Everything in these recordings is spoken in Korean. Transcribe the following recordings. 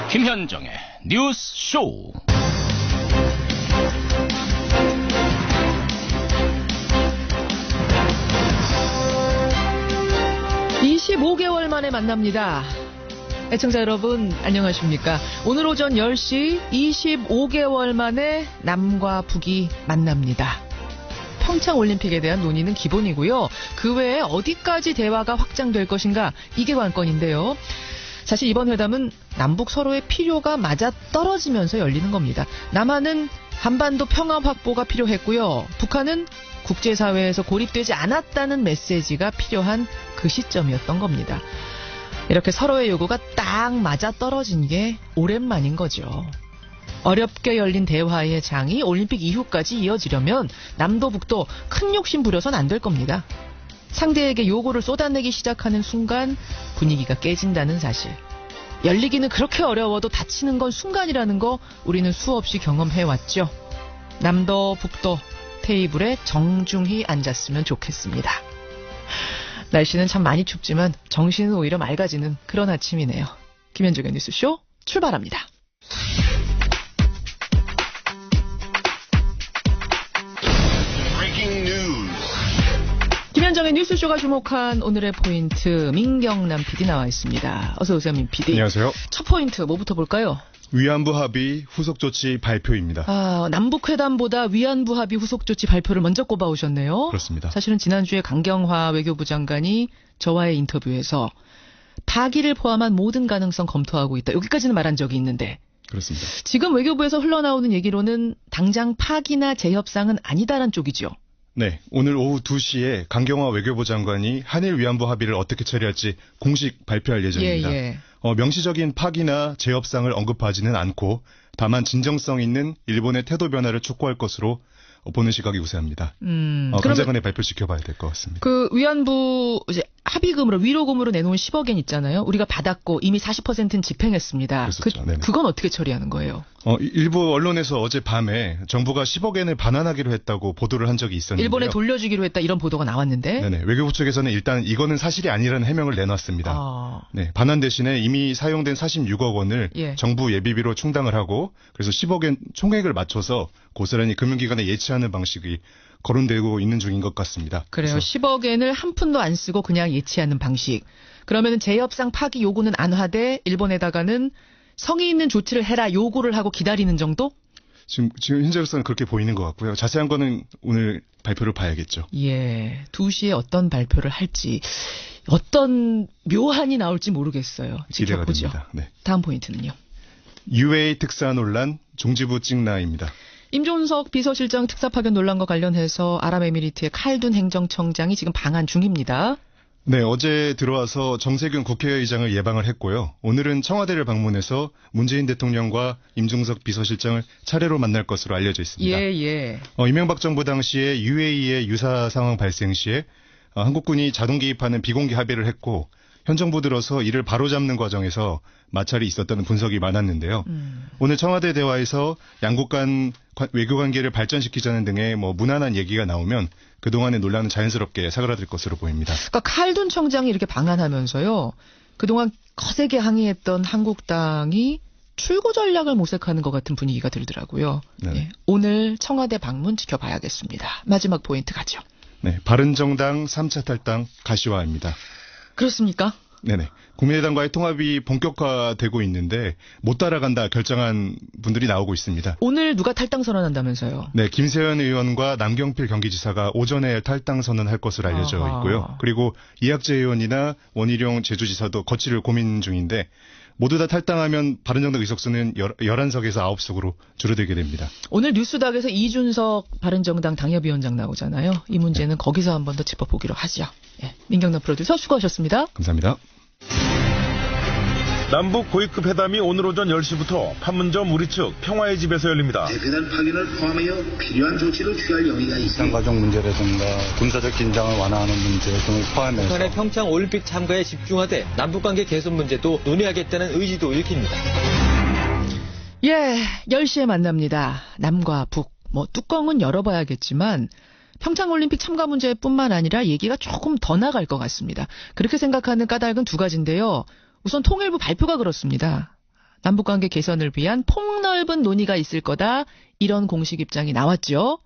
김현정의 뉴스 쇼. 25개월 만에 만납니다. 애청자 여러분 안녕하십니까. 오늘 오전 10시 25개월 만에 남과 북이 만납니다. 평창올림픽에 대한 논의는 기본이고요. 그 외에 어디까지 대화가 확장될 것인가, 이게 관건인데요. 사실 이번 회담은 남북 서로의 필요가 맞아떨어지면서 열리는 겁니다. 남한은 한반도 평화 확보가 필요했고요. 북한은 국제사회에서 고립되지 않았다는 메시지가 필요한 그 시점이었던 겁니다. 이렇게 서로의 요구가 딱 맞아떨어진 게 오랜만인 거죠. 어렵게 열린 대화의 장이 올림픽 이후까지 이어지려면 남도 북도 큰 욕심 부려선 안 될 겁니다. 상대에게 요구를 쏟아내기 시작하는 순간 분위기가 깨진다는 사실. 열리기는 그렇게 어려워도 닫히는 건 순간이라는 거 우리는 수없이 경험해왔죠. 남도 북도 테이블에 정중히 앉았으면 좋겠습니다. 날씨는 참 많이 춥지만 정신은 오히려 맑아지는 그런 아침이네요. 김현정의 뉴스쇼 출발합니다. 김현정의 뉴스쇼가 주목한 오늘의 포인트, 민경남 PD 나와 있습니다. 어서 오세요, 민 PD. 안녕하세요. 첫 포인트 뭐부터 볼까요? 위안부 합의 후속 조치 발표입니다. 남북회담보다 위안부 합의 후속 조치 발표를 먼저 꼽아오셨네요. 그렇습니다. 사실은 지난주에 강경화 외교부 장관이 저와의 인터뷰에서 파기를 포함한 모든 가능성 검토하고 있다. 여기까지는 말한 적이 있는데. 그렇습니다. 지금 외교부에서 흘러나오는 얘기로는 당장 파기나 재협상은 아니다란 쪽이죠. 네, 오늘 오후 2시에 강경화 외교부 장관이 한일 위안부 합의를 어떻게 처리할지 공식 발표할 예정입니다. 명시적인 파기나 재협상을 언급하지는 않고 다만 진정성 있는 일본의 태도 변화를 촉구할 것으로 보는 시각이 우세합니다. 감사관에 발표 지켜봐야 될 것 같습니다. 그 위안부 이제 합의금으로 위로금으로 내놓은 10억 엔 있잖아요. 우리가 받았고 이미 40%는 집행했습니다. 그건 어떻게 처리하는 거예요? 일부 언론에서 어제 밤에 정부가 10억 엔을 반환하기로 했다고 보도를 한 적이 있었는데요. 일본에 돌려주기로 했다 이런 보도가 나왔는데. 네네. 외교부 측에서는 일단 이거는 사실이 아니라는 해명을 내놨습니다. 네, 반환 대신에 이미 사용된 46억 원을 정부 예비비로 충당을 하고 그래서 10억 엔 총액을 맞춰서 고스란히 금융기관에 예치하는 방식이 거론되고 있는 중인 것 같습니다. 그래요. 10억 엔을 한 푼도 안 쓰고 그냥 예치하는 방식. 그러면 재협상 파기 요구는 안 하되 일본에다가는 성의 있는 조치를 해라 요구를 하고 기다리는 정도? 지금 현재로서는 그렇게 보이는 것 같고요. 자세한 거는 오늘 발표를 봐야겠죠. 2시에 어떤 발표를 할지, 어떤 묘한이 나올지 모르겠어요. 지켜보죠. 기대가 됩니다. 네. 다음 포인트는요. UA 특사 논란, 중지부 찍나입니다. 임종석 비서실장 특사 파견 논란과 관련해서 아랍에미리트의 칼둔 행정청장이 지금 방한 중입니다. 네, 어제 들어와서 정세균 국회의장을 예방을 했고요. 오늘은 청와대를 방문해서 문재인 대통령과 임종석 비서실장을 차례로 만날 것으로 알려져 있습니다. 이명박 정부 당시에 UAE의 유사 상황 발생 시에 한국군이 자동 개입하는 비공개 합의를 했고 현 정부 들어서 이를 바로잡는 과정에서 마찰이 있었다는 분석이 많았는데요. 오늘 청와대 대화에서 양국 간 외교관계를 발전시키자는 등의 무난한 얘기가 나오면 그동안의 논란은 자연스럽게 사그라들 것으로 보입니다. 그러니까 칼둔 청장이 이렇게 방한하면서요. 그동안 거세게 항의했던 한국당이 출구 전략을 모색하는 것 같은 분위기가 들더라고요. 오늘 청와대 방문 지켜봐야겠습니다. 마지막 포인트 가죠. 네, 바른정당 3차 탈당 가시화입니다. 그렇습니까? 네네. 국민의당과의 통합이 본격화되고 있는데 못 따라간다 결정한 분들이 나오고 있습니다. 오늘 누가 탈당 선언한다면서요? 네, 김세현 의원과 남경필 경기지사가 오전에 탈당 선언할 것으로 알려져 있고요. 그리고 이학재 의원이나 원희룡 제주지사도 거취를 고민 중인데 모두 다 탈당하면 바른정당 의석수는 11석에서 9석으로 줄어들게 됩니다. 오늘 뉴스닥에서 이준석 바른정당 당협위원장 나오잖아요. 이 문제는 거기서 한 번 더 짚어보기로 하죠. 민경남 프로듀서 수고하셨습니다. 감사합니다. 남북 고위급 회담이 오늘 오전 10시부터 판문점 우리 측 평화의 집에서 열립니다. 대표단 파견을 포함하여 필요한 조치를 취할 용의가 있습니다. 과정 문제라든가 군사적 긴장을 완화하는 문제 등을 포함해서 북한의 평창 올림픽 참가에 집중하되 남북관계 개선 문제도 논의하겠다는 의지도 읽힙니다. 10시에 만납니다. 남과 북. 뚜껑은 열어봐야겠지만 평창올림픽 참가 문제뿐만 아니라 얘기가 조금 더 나갈 것 같습니다. 그렇게 생각하는 까닭은 두 가지인데요. 우선 통일부 발표가 그렇습니다. 남북관계 개선을 위한 폭넓은 논의가 있을 거다. 이런 공식 입장이 나왔죠.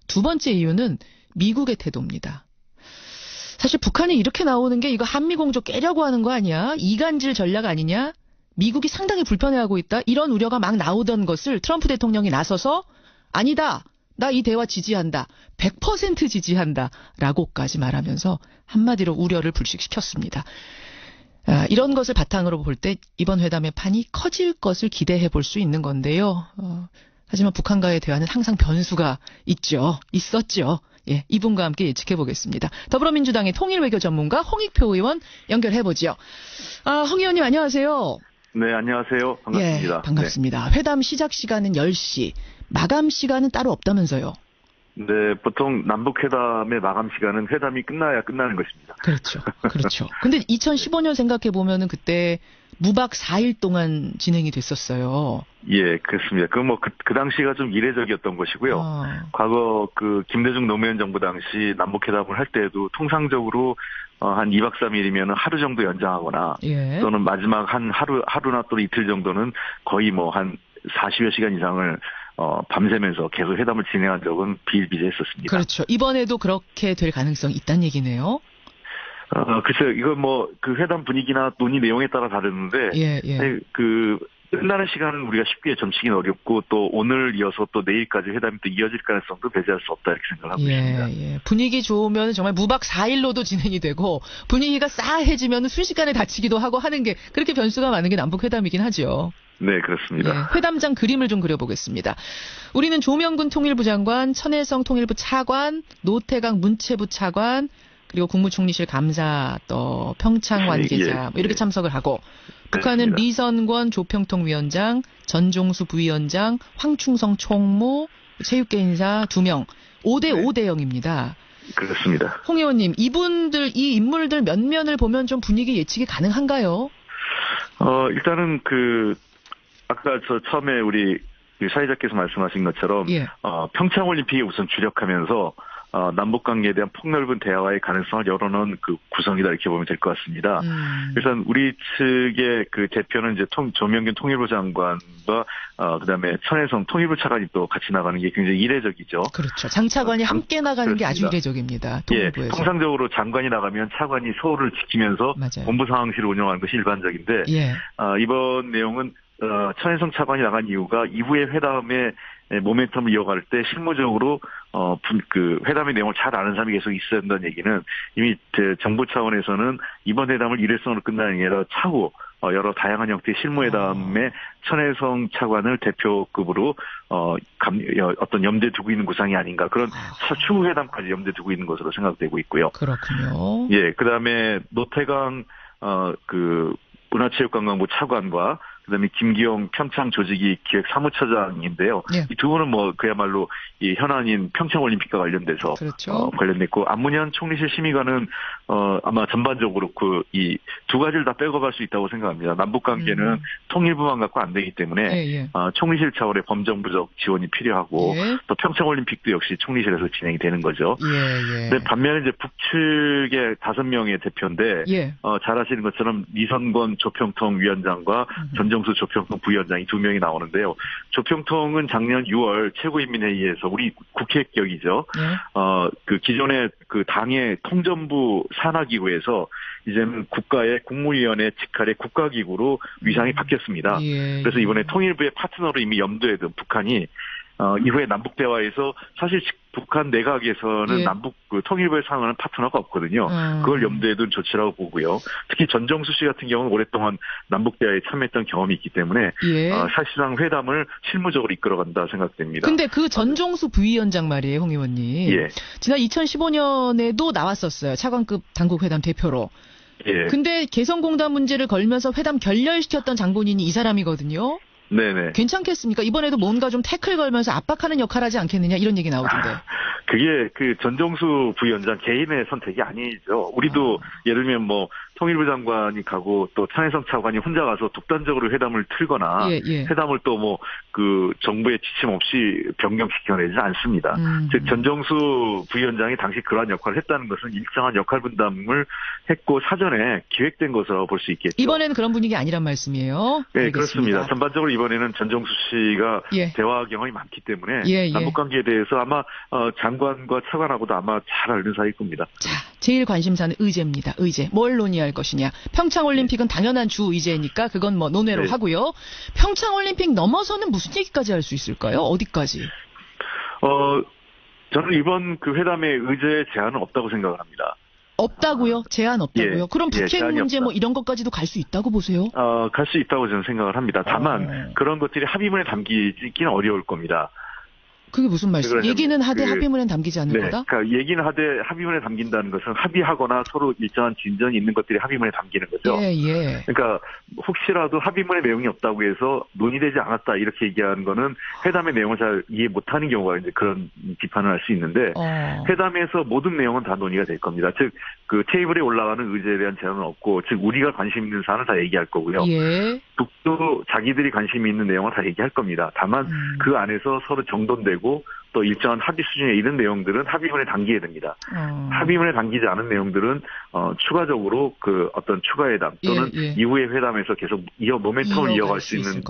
두 번째 이유는 미국의 태도입니다. 사실 북한이 이렇게 나오는 게 이거 한미공조 깨려고 하는 거 아니야? 이간질 전략 아니냐? 미국이 상당히 불편해하고 있다. 이런 우려가 막 나오던 것을 트럼프 대통령이 나서서 아니다. 나 이 대화 지지한다. 100% 지지한다. 라고까지 말하면서 한마디로 우려를 불식시켰습니다. 이런 것을 바탕으로 볼 때 이번 회담의 판이 커질 것을 기대해 볼 수 있는 건데요. 하지만 북한과의 대화는 항상 변수가 있었죠. 예, 이분과 함께 예측해 보겠습니다. 더불어민주당의 통일외교 전문가 홍익표 의원 연결해보죠. 홍 의원님 안녕하세요. 네, 안녕하세요. 반갑습니다. 예, 반갑습니다. 네. 회담 시작 시간은 10시, 마감 시간은 따로 없다면서요? 네, 보통 남북회담의 마감 시간은 회담이 끝나야 끝나는 것입니다. 그렇죠. 근데 2015년 생각해 보면은 그때 무박 4일 동안 진행이 됐었어요. 예, 그렇습니다. 그 당시가 좀 이례적이었던 것이고요. 과거 김대중 노무현 정부 당시 남북회담을 할 때에도 통상적으로 한 2박 3일이면 하루 정도 연장하거나 예. 또는 마지막 한 하루나 또 이틀 정도는 거의 한 40여 시간 이상을 밤새면서 계속 회담을 진행한 적은 비일비재했었습니다. 그렇죠. 이번에도 그렇게 될 가능성이 있다는 얘기네요. 글쎄요, 이건 그 회담 분위기나 논의 내용에 따라 다르는데, 예. 끝나는 시간은 우리가 쉽게 점치기는 어렵고, 또 오늘 이어서 또 내일까지 회담이 또 이어질 가능성도 배제할 수 없다, 이렇게 생각하고 있습니다. 예. 분위기 좋으면 정말 무박 4일로도 진행이 되고, 분위기가 싸해지면 순식간에 닫히기도 하고 하는 게, 그렇게 변수가 많은 게 남북회담이긴 하죠. 네, 그렇습니다. 예, 회담장 그림을 좀 그려보겠습니다. 우리는 조명근 통일부 장관, 천혜성 통일부 차관, 노태강 문체부 차관, 그리고 국무총리실 감사, 또 평창 관계자 이렇게 참석을 하고 북한은 그렇습니다. 리선권 조평통 위원장, 전종수 부위원장, 황충성 총무, 체육계 인사 2명, 5대 5대형입니다. 그렇습니다. 홍 의원님, 이 인물들 몇 면을 보면 좀 분위기 예측이 가능한가요? 일단은 아까 처음에 우리 사회자께서 말씀하신 것처럼 예. 평창 올림픽에 우선 주력하면서 남북 관계에 대한 폭넓은 대화의 가능성을 열어놓은 구성이다 이렇게 보면 될 것 같습니다. 일단 우리 측의 대표는 이제 조명균 통일부 장관과 그다음에 천혜성 통일부 차관이 또 같이 나가는 게 굉장히 이례적이죠. 그렇죠. 장차관이 함께 나가는 게 아주 이례적입니다. 통일부에서. 예, 통상적으로 장관이 나가면 차관이 서울을 지키면서 맞아요. 본부 상황실을 운영하는 것이 일반적인데 예. 이번 내용은 천혜성 차관이 나간 이유가 이후의 회담의 모멘텀을 이어갈 때 실무적으로 회담의 내용을 잘 아는 사람이 계속 있어야 한다는 얘기는 이미 정부 차원에서는 이번 회담을 일회성으로 끝나는 게 아니라 차후 여러 다양한 형태의 실무회담에 천혜성 차관을 대표급으로 어떤 염두에 두고 있는 구상이 아닌가 그런 추후 회담까지 염두에 두고 있는 것으로 생각되고 있고요. 그렇군요. 예, 그다음에 노태강 문화체육관광부 차관과 그다음에 김기용 평창 조직위 기획 사무처장인데요. 예. 이 두 분은 그야말로 이 현안인 평창 올림픽과 관련돼서 그렇죠. 관련됐고 안문현 총리실 심의관은 아마 전반적으로 이 두 가지를 다 백업할 수 있다고 생각합니다. 남북 관계는 통일부만 갖고 안 되기 때문에 총리실 차원의 범정부적 지원이 필요하고 또 평창 올림픽도 역시 총리실에서 진행이 되는 거죠. 근데 반면에 이제 북측의 5명의 대표인데 잘 아시는 것처럼 리선권 조평통 위원장과 전정수 조평통 부위원장이 2명이 나오는데요. 조평통은 작년 6월 최고인민회의에서 우리 국회 격이죠. 기존의 당의 통전부 산하기구에서 이제는 국가의 국무위원회 직할의 국가기구로 위상이 바뀌었습니다. 그래서 이번에 통일부의 파트너로 이미 염두에 둔 북한이 이후에 남북 대화에서 사실 북한 내각에서는 남북 통일부에 상응하는 파트너가 없거든요. 그걸 염두에 둔 조치라고 보고요. 특히 전정수 씨 같은 경우는 오랫동안 남북 대화에 참여했던 경험이 있기 때문에 사실상 회담을 실무적으로 이끌어간다 생각됩니다. 근데 전종수 부위원장 말이에요, 홍 의원님. 지난 2015년에도 나왔었어요. 차관급 당국회담 대표로. 근데 개성공단 문제를 걸면서 회담 결렬시켰던 장본인이 이 사람이거든요. 네네. 괜찮겠습니까? 이번에도 뭔가 좀 태클 걸면서 압박하는 역할을 하지 않겠느냐 이런 얘기 나오던데. 그게 전정수 부위원장 개인의 선택이 아니죠. 우리도 예를 들면 통일부 장관이 가고 또 차내성 차관이 혼자 가서 독단적으로 회담을 틀거나 회담을 또 뭐 그 정부의 지침 없이 변경시켜내지 않습니다. 즉 전정수 부위원장이 당시 그러한 역할을 했다는 것은 일정한 역할 분담을 했고 사전에 기획된 것으로 볼 수 있겠죠. 이번에는 그런 분위기 아니란 말씀이에요? 네, 알겠습니다. 그렇습니다. 전반적으로 이번에는 전정수 씨가 대화 경험이 많기 때문에 남북관계에 대해서 아마 장관과 차관하고도 아마 잘 아는 사이일 겁니다. 자, 제일 관심사는 의제입니다. 의제. 뭘 논의할 것이냐. 평창올림픽은 당연한 주 의제니까 그건 뭐 논외로 하고요. 평창올림픽 넘어서는 무슨 얘기까지 할 수 있을까요? 어디까지? 저는 이번 그 회담의 의제 제한은 없다고 생각을 합니다. 없다고요? 제한 없다고요? 그럼 북핵 문제 뭐 이런 것까지도 갈 수 있다고 보세요? 갈 수 있다고 저는 생각을 합니다. 다만 그런 것들이 합의문에 담기기는 어려울 겁니다. 그게 무슨 말씀? 얘기는 하되 합의문에 담기지 않는 거다? 그러니까 얘기는 하되 합의문에 담긴다는 것은 합의하거나 서로 일정한 진전이 있는 것들이 합의문에 담기는 거죠. 그러니까 혹시라도 합의문의 내용이 없다고 해서 논의되지 않았다 이렇게 얘기하는 거는 회담의 내용을 잘 이해 못하는 경우가 이제 그런 비판을 할 수 있는데 회담에서 모든 내용은 다 논의가 될 겁니다. 즉 그 테이블에 올라가는 의제에 대한 제한은 없고 즉 우리가 관심 있는 사안을 다 얘기할 거고요. 북도 자기들이 관심이 있는 내용을 다 얘기할 겁니다. 다만 그 안에서 서로 정돈되고 또 일정한 합의 수준에 이른 내용들은 합의문에 담기게 됩니다. 합의문에 담기지 않은 내용들은 추가적으로 그 어떤 추가회담 또는 이후의 회담에서 계속 모멘텀을 이어갈 수 있는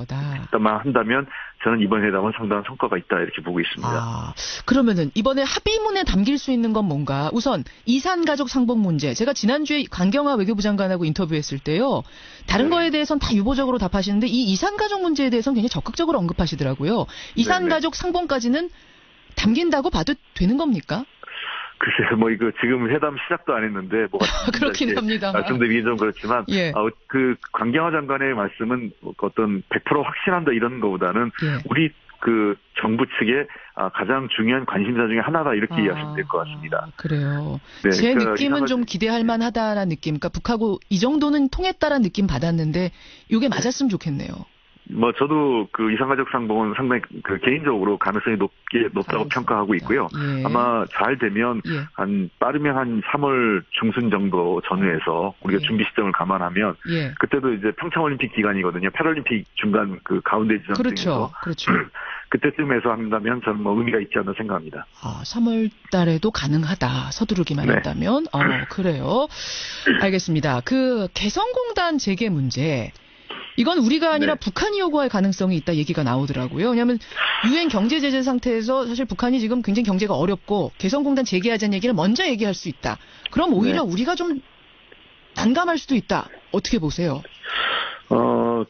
것만 한다면 저는 이번 회담은 상당한 성과가 있다 이렇게 보고 있습니다. 그러면은 이번에 합의문에 담길 수 있는 건 뭔가? 우선 이산가족 상봉 문제. 제가 지난주에 강경화 외교부 장관하고 인터뷰했을 때요. 다른 거에 대해서는 다 유보적으로 답하시는데 이 이산가족 문제에 대해서는 굉장히 적극적으로 언급하시더라고요. 이산가족 상봉까지는 담긴다고 봐도 되는 겁니까? 글쎄요, 뭐 이거 지금 회담 시작도 안 했는데 뭐가 그렇긴 합니다. 말씀드리기 좀 그렇지만 그 강경화 장관의 말씀은 어떤 100% 확신한다 이런 거보다는 우리 그 정부 측의 가장 중요한 관심사 중에 하나다 이렇게 이해하시면 될 것 같습니다. 그래요. 제 그러니까 느낌은 좀 기대할 만하다라는 느낌. 그러니까 북하고 이 정도는 통했다라는 느낌 받았는데 이게 맞았으면 좋겠네요. 뭐 저도 그 이산가족 상봉은 상당히 그 개인적으로 가능성이 높다고 평가하고 있고요. 아마 잘 되면 빠르면 한 3월 중순 정도 전후에서 우리가 준비 시점을 감안하면 그때도 이제 평창올림픽 기간이거든요. 패럴림픽 중간 그 가운데 지점에서 그렇죠. 그때쯤에서 한다면 저는 뭐 의미가 있지 않나 생각합니다. 3월 달에도 가능하다. 서두르기만 한다면. 그래요. 알겠습니다. 그 개성공단 재개 문제. 이건 우리가 아니라 북한이 요구할 가능성이 있다 얘기가 나오더라고요. 왜냐하면 유엔 경제 제재 상태에서 사실 북한이 지금 굉장히 경제가 어렵고 개성공단 재개하자는 얘기를 먼저 얘기할 수 있다. 그럼 오히려 우리가 좀 난감할 수도 있다. 어떻게 보세요?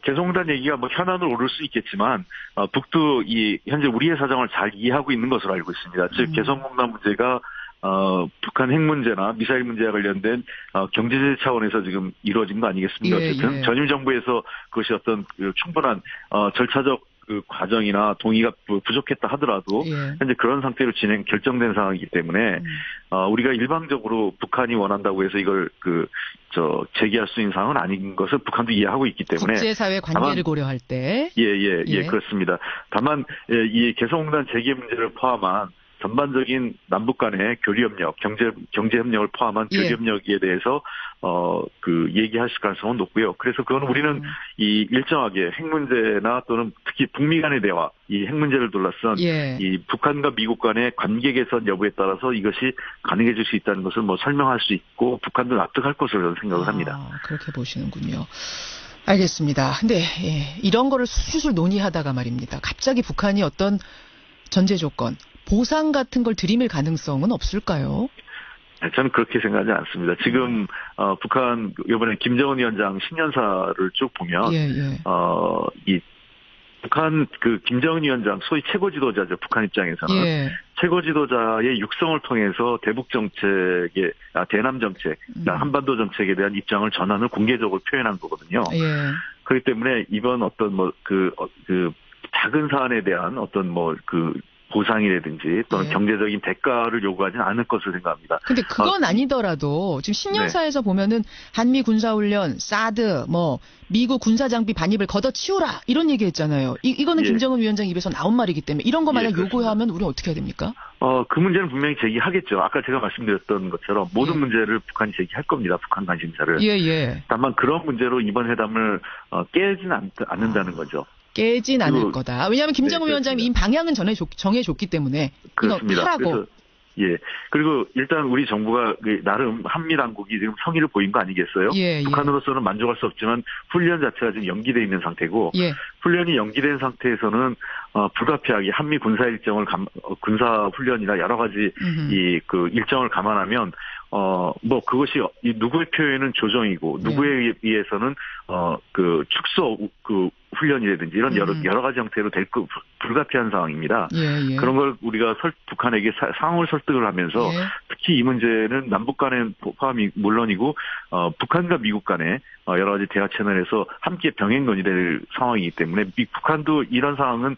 개성공단 얘기가 뭐 현안으로 오를 수 있겠지만 북도 현재 우리의 사정을 잘 이해하고 있는 것으로 알고 있습니다. 즉 개성공단 문제가 북한 핵 문제나 미사일 문제와 관련된 경제제재 차원에서 지금 이루어진 거 아니겠습니까? 어쨌든 전임 정부에서 그것이 어떤 그 충분한 절차적 그 과정이나 동의가 부족했다 하더라도 현재 그런 상태로 결정된 상황이기 때문에 우리가 일방적으로 북한이 원한다고 해서 이걸 제기할 수 있는 상황은 아닌 것을 북한도 이해하고 있기 때문에 국제사회 관계를 고려할 때 그렇습니다. 다만 이 개성공단 재개 문제를 포함한 전반적인 남북 간의 교류협력, 경제 협력을 포함한 교류협력에 대해서 얘기하실 가능성은 높고요. 그래서 그건 우리는 이 일정하게 핵 문제나 또는 특히 북미 간의 대화, 이 핵 문제를 둘러싼 이 북한과 미국 간의 관계 개선 여부에 따라서 이것이 가능해질 수 있다는 것을 뭐 설명할 수 있고 북한도 납득할 것으로 저는 생각을 합니다. 그렇게 보시는군요. 알겠습니다. 근데 이런 거를 술술 논의하다가 말입니다. 갑자기 북한이 어떤 전제 조건, 보상 같은 걸 들이밀 가능성은 없을까요? 저는 그렇게 생각하지 않습니다. 지금 북한 이번에 김정은 위원장 신년사를 쭉 보면 이 북한 그 김정은 위원장 소위 최고 지도자죠. 북한 입장에서는 최고 지도자의 육성을 통해서 대북 정책의 대남 정책, 한반도 정책에 대한 입장을 전환을 공개적으로 표현한 거거든요. 그렇기 때문에 이번 어떤 작은 사안에 대한 어떤 보상이라든지 또는 예. 경제적인 대가를 요구하지는 않을 것으로 생각합니다. 근데 그건 아니더라도 지금 신년사에서 네. 보면은 한미 군사훈련, 사드, 뭐 미국 군사장비 반입을 걷어치우라 이런 얘기했잖아요. 이거는 예. 김정은 위원장 입에서 나온 말이기 때문에 이런 거 만약 요구하면 우리는 어떻게 해야 됩니까? 그 문제는 분명히 제기하겠죠. 아까 제가 말씀드렸던 것처럼 모든 예. 문제를 북한이 제기할 겁니다. 북한 관심사를. 예. 다만 그런 문제로 이번 회담을 깨지는 않는다는 거죠. 깨진 않을 거다. 왜냐하면 김정은 위원장이 이 방향은 정해줬기 때문에 그렇습니다. 이거 하라고. 그래서 예. 그리고 일단 우리 정부가 나름 한미 당국이 지금 성의를 보인 거 아니겠어요? 예. 북한으로서는 만족할 수 없지만 훈련 자체가 지금 연기돼 있는 상태고 예. 훈련이 연기된 상태에서는 불가피하게 한미 군사 일정을 군사 훈련이나 여러 가지 그 일정을 감안하면 뭐 그것이 누구의 표현은 조정이고 누구에 의해서는 그 축소 그 훈련이라든지 이런 여러 가지 형태로 될 불가피한 상황입니다. 예. 그런 걸 우리가 북한에게 상황을 설득을 하면서 예. 특히 이 문제는 남북 간의 포함이 물론이고 북한과 미국 간의 여러 가지 대화 채널에서 함께 병행 논의될 상황이기 때문에 북한도 이런 상황은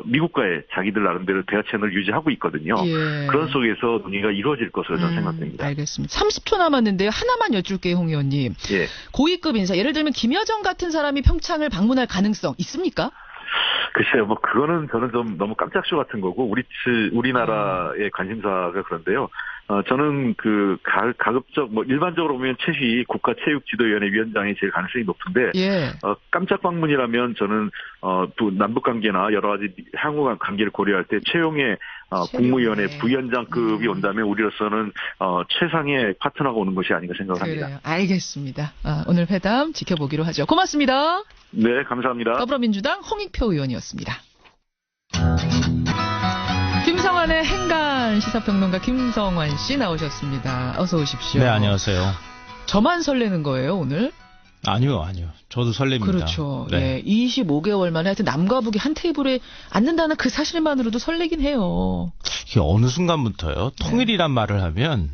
미국과의 자기들 나름대로 대화 채널을 유지하고 있거든요. 예. 그런 속에서 논의가 이루어질 것으로 저는 생각됩니다. 알겠습니다. 30초 남았는데요. 하나만 여쭐게요, 홍 의원님. 예. 고위급 인사, 예를 들면 김여정 같은 사람이 평창을 방문할 가능성 있습니까? 글쎄요, 뭐 그거는 저는 좀 너무 깜짝쇼 같은 거고 우리나라의 관심사가 그런데요. 저는 그 가급적 뭐 일반적으로 보면 최희 국가체육지도위원회 위원장이 제일 가능성이 높은데 예. 깜짝 방문이라면 저는 남북 관계나 여러 가지 향후 관계를 고려할 때 최용의 국무위원회 부위원장급이 온다면 우리로서는 최상의 파트너가 오는 것이 아닌가 생각합니다. 그래요. 알겠습니다. 오늘 회담 지켜보기로 하죠. 고맙습니다. 네, 감사합니다. 더불어민주당 홍익표 의원이었습니다. 김성환의 행간 시사평론가 김성환 씨 나오셨습니다. 어서 오십시오. 네, 안녕하세요. 저만 설레는 거예요, 오늘? 아니요. 저도 설렙니다. 그렇죠. 네. 예, 25개월 만에 하여튼 남과 북이 한 테이블에 앉는다는 그 사실만으로도 설레긴 해요. 이게 어느 순간부터요. 통일이란 말을 하면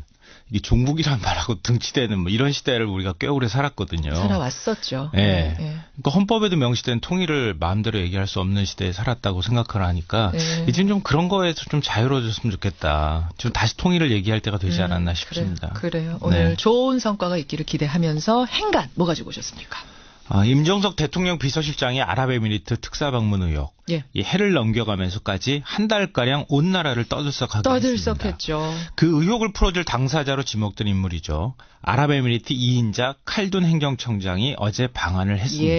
이게 종북이란 말하고 등치대는 뭐 이런 시대를 우리가 꽤 오래 살았거든요. 살아왔었죠. 네. 그러니까 헌법에도 명시된 통일을 마음대로 얘기할 수 없는 시대에 살았다고 생각을 하니까 이제 좀 그런 거에서 좀 자유로워졌으면 좋겠다. 좀 다시 통일을 얘기할 때가 되지 않았나 싶습니다. 그래요. 오늘 좋은 성과가 있기를 기대하면서 행간 뭐 가지고 오셨습니까? 임종석 대통령 비서실장이 아랍에미리트 특사 방문 의혹. 예. 이 해를 넘겨가면서까지 한 달가량 온 나라를 떠들썩하게 했습니다. 떠들썩했죠. 그 의혹을 풀어줄 당사자로 지목된 인물이죠. 아랍에미리트 2인자 칼둔 행정청장이 어제 방한을 했습니다.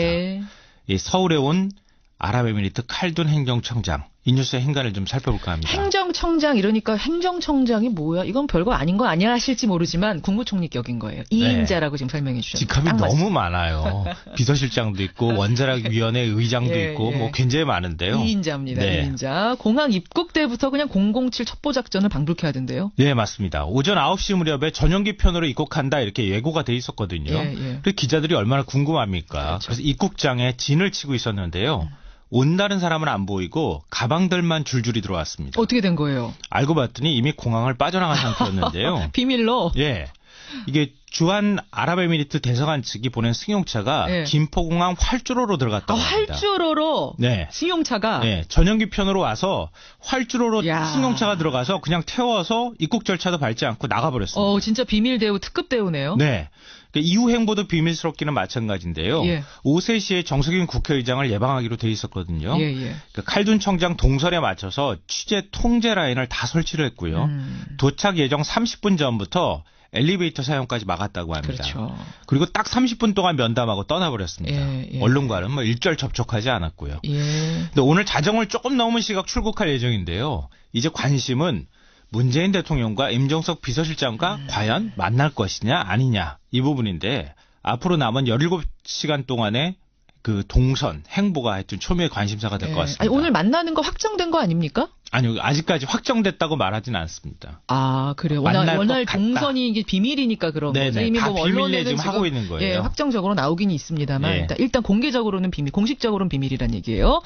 예. 서울에 온 아랍에미리트 칼둔 행정청장. 이 뉴스의 행간을 좀 살펴볼까 합니다. 행정청장 이러니까 행정청장이 뭐야? 이건 별거 아닌 거 아니야 하실지 모르지만 국무총리격인 거예요. 2인자라고 지금 설명해 주셨습니다. 직함이 너무 많아요. 비서실장도 있고 원자력위원회 의장도 있고 뭐 굉장히 많은데요. 2인자입니다. 2인자. 공항 입국 때부터 그냥 007 첩보작전을 방불케 하던데요. 네, 맞습니다. 오전 9시 무렵에 전용기 편으로 입국한다 이렇게 예고가 돼 있었거든요. 그래서 기자들이 얼마나 궁금합니까? 그렇죠. 그래서 입국장에 진을 치고 있었는데요. 온다는 사람은 안 보이고 가방들만 줄줄이 들어왔습니다. 어떻게 된 거예요? 알고 봤더니 이미 공항을 빠져나간 상태였는데요. 비밀로? 예. 이게 주한 아랍에미리트 대사관 측이 보낸 승용차가 김포공항 활주로로 들어갔다고 합니다. 활주로로? 네. 승용차가? 네. 전용기 편으로 와서 활주로로 승용차가 들어가서 그냥 태워서 입국 절차도 밟지 않고 나가버렸습니다. 진짜 비밀 대우, 특급 대우네요. 네. 이후 행보도 비밀스럽기는 마찬가지인데요. 오후 3시에 정석윤 국회의장을 예방하기로 돼 있었거든요. 칼둔 청장 동선에 맞춰서 취재 통제 라인을 다 설치를 했고요. 도착 예정 30분 전부터 엘리베이터 사용까지 막았다고 합니다. 그렇죠. 그리고 딱 30분 동안 면담하고 떠나버렸습니다. 언론과는 뭐 일절 접촉하지 않았고요. 근데 오늘 자정을 조금 넘은 시각 출국할 예정인데요. 이제 관심은 문재인 대통령과 임종석 비서실장과 과연 만날 것이냐 아니냐 이 부분인데 앞으로 남은 17시간 동안의 그 동선, 행보가 하여튼 초미의 관심사가 될 것 같습니다. 아니, 오늘 만나는 거 확정된 거 아닙니까? 아니요. 아직까지 확정됐다고 말하진 않습니다. 그래요. 워낙 동선이 이게 비밀이니까 그런 거죠. 이미 다 뭐 비밀내 지금 하고 있는 거예요. 확정적으로 나오긴 있습니다만 일단 공개적으로는 비밀, 공식적으로는 비밀이란 얘기예요.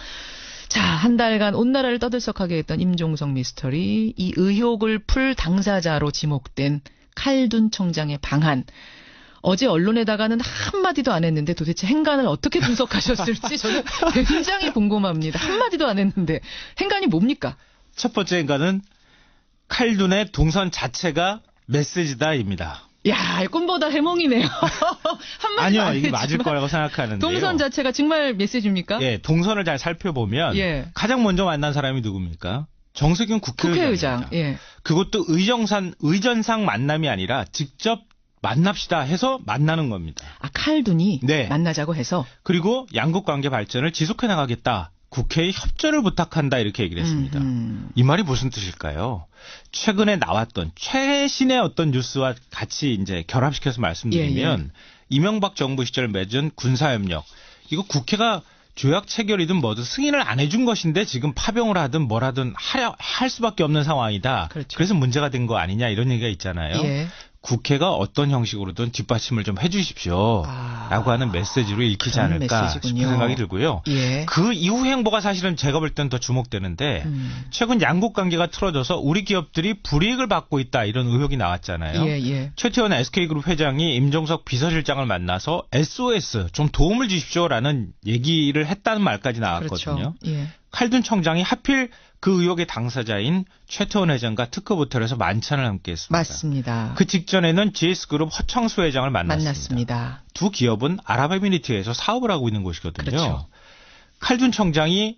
자, 한 달간 온 나라를 떠들썩하게 했던 임종석 미스터리, 이 의혹을 풀 당사자로 지목된 칼둔 청장의 방한. 어제 언론에다가는 한마디도 안 했는데 도대체 행간을 어떻게 분석하셨을지 저는 굉장히 궁금합니다. 한마디도 안 했는데 행간이 뭡니까? 첫 번째 인간은 칼둔의 동선 자체가 메시지다입니다. 야, 꿈보다 해몽이네요. 아니요, 이게 맞을 거라고 생각하는데요. 동선 자체가 정말 메시지입니까? 예, 동선을 잘 살펴보면 가장 먼저 만난 사람이 누굽니까? 정세균 국회의장. 예. 그것도 의전상 만남이 아니라 직접 만납시다 해서 만나는 겁니다. 아, 칼둔이 만나자고 해서. 그리고 양국 관계 발전을 지속해 나가겠다. 국회의 협조를 부탁한다 이렇게 얘기를 했습니다. 이 말이 무슨 뜻일까요? 최근에 나왔던 최신의 어떤 뉴스와 같이 이제 결합시켜서 말씀드리면 이명박 정부 시절 맺은 군사협력 이거 국회가 조약 체결이든 뭐든 승인을 안 해준 것인데 지금 파병을 하든 뭘 하든 할 수밖에 없는 상황이다. 그렇죠. 그래서 문제가 된 거 아니냐 이런 얘기가 있잖아요. 국회가 어떤 형식으로든 뒷받침을 좀 해 주십시오. 라고 하는 메시지로 읽히지 않을까 메시지군요. 싶은 생각이 들고요. 그 이후 행보가 사실은 제가 볼 때는 더 주목되는데 최근 양국 관계가 틀어져서 우리 기업들이 불이익을 받고 있다 이런 의혹이 나왔잖아요. 최태원 SK그룹 회장이 임종석 비서실장을 만나서 SOS 좀 도움을 주십시오라는 얘기를 했다는 말까지 나왔거든요. 그렇죠. 칼둔 청장이 하필 그 의혹의 당사자인 최태원 회장과 특급 호텔에서 만찬을 함께했습니다. 맞습니다. 그 직전에는 GS그룹 허창수 회장을 만났습니다. 두 기업은 아랍에미리트에서 사업을 하고 있는 곳이거든요. 그렇죠. 칼둔 청장이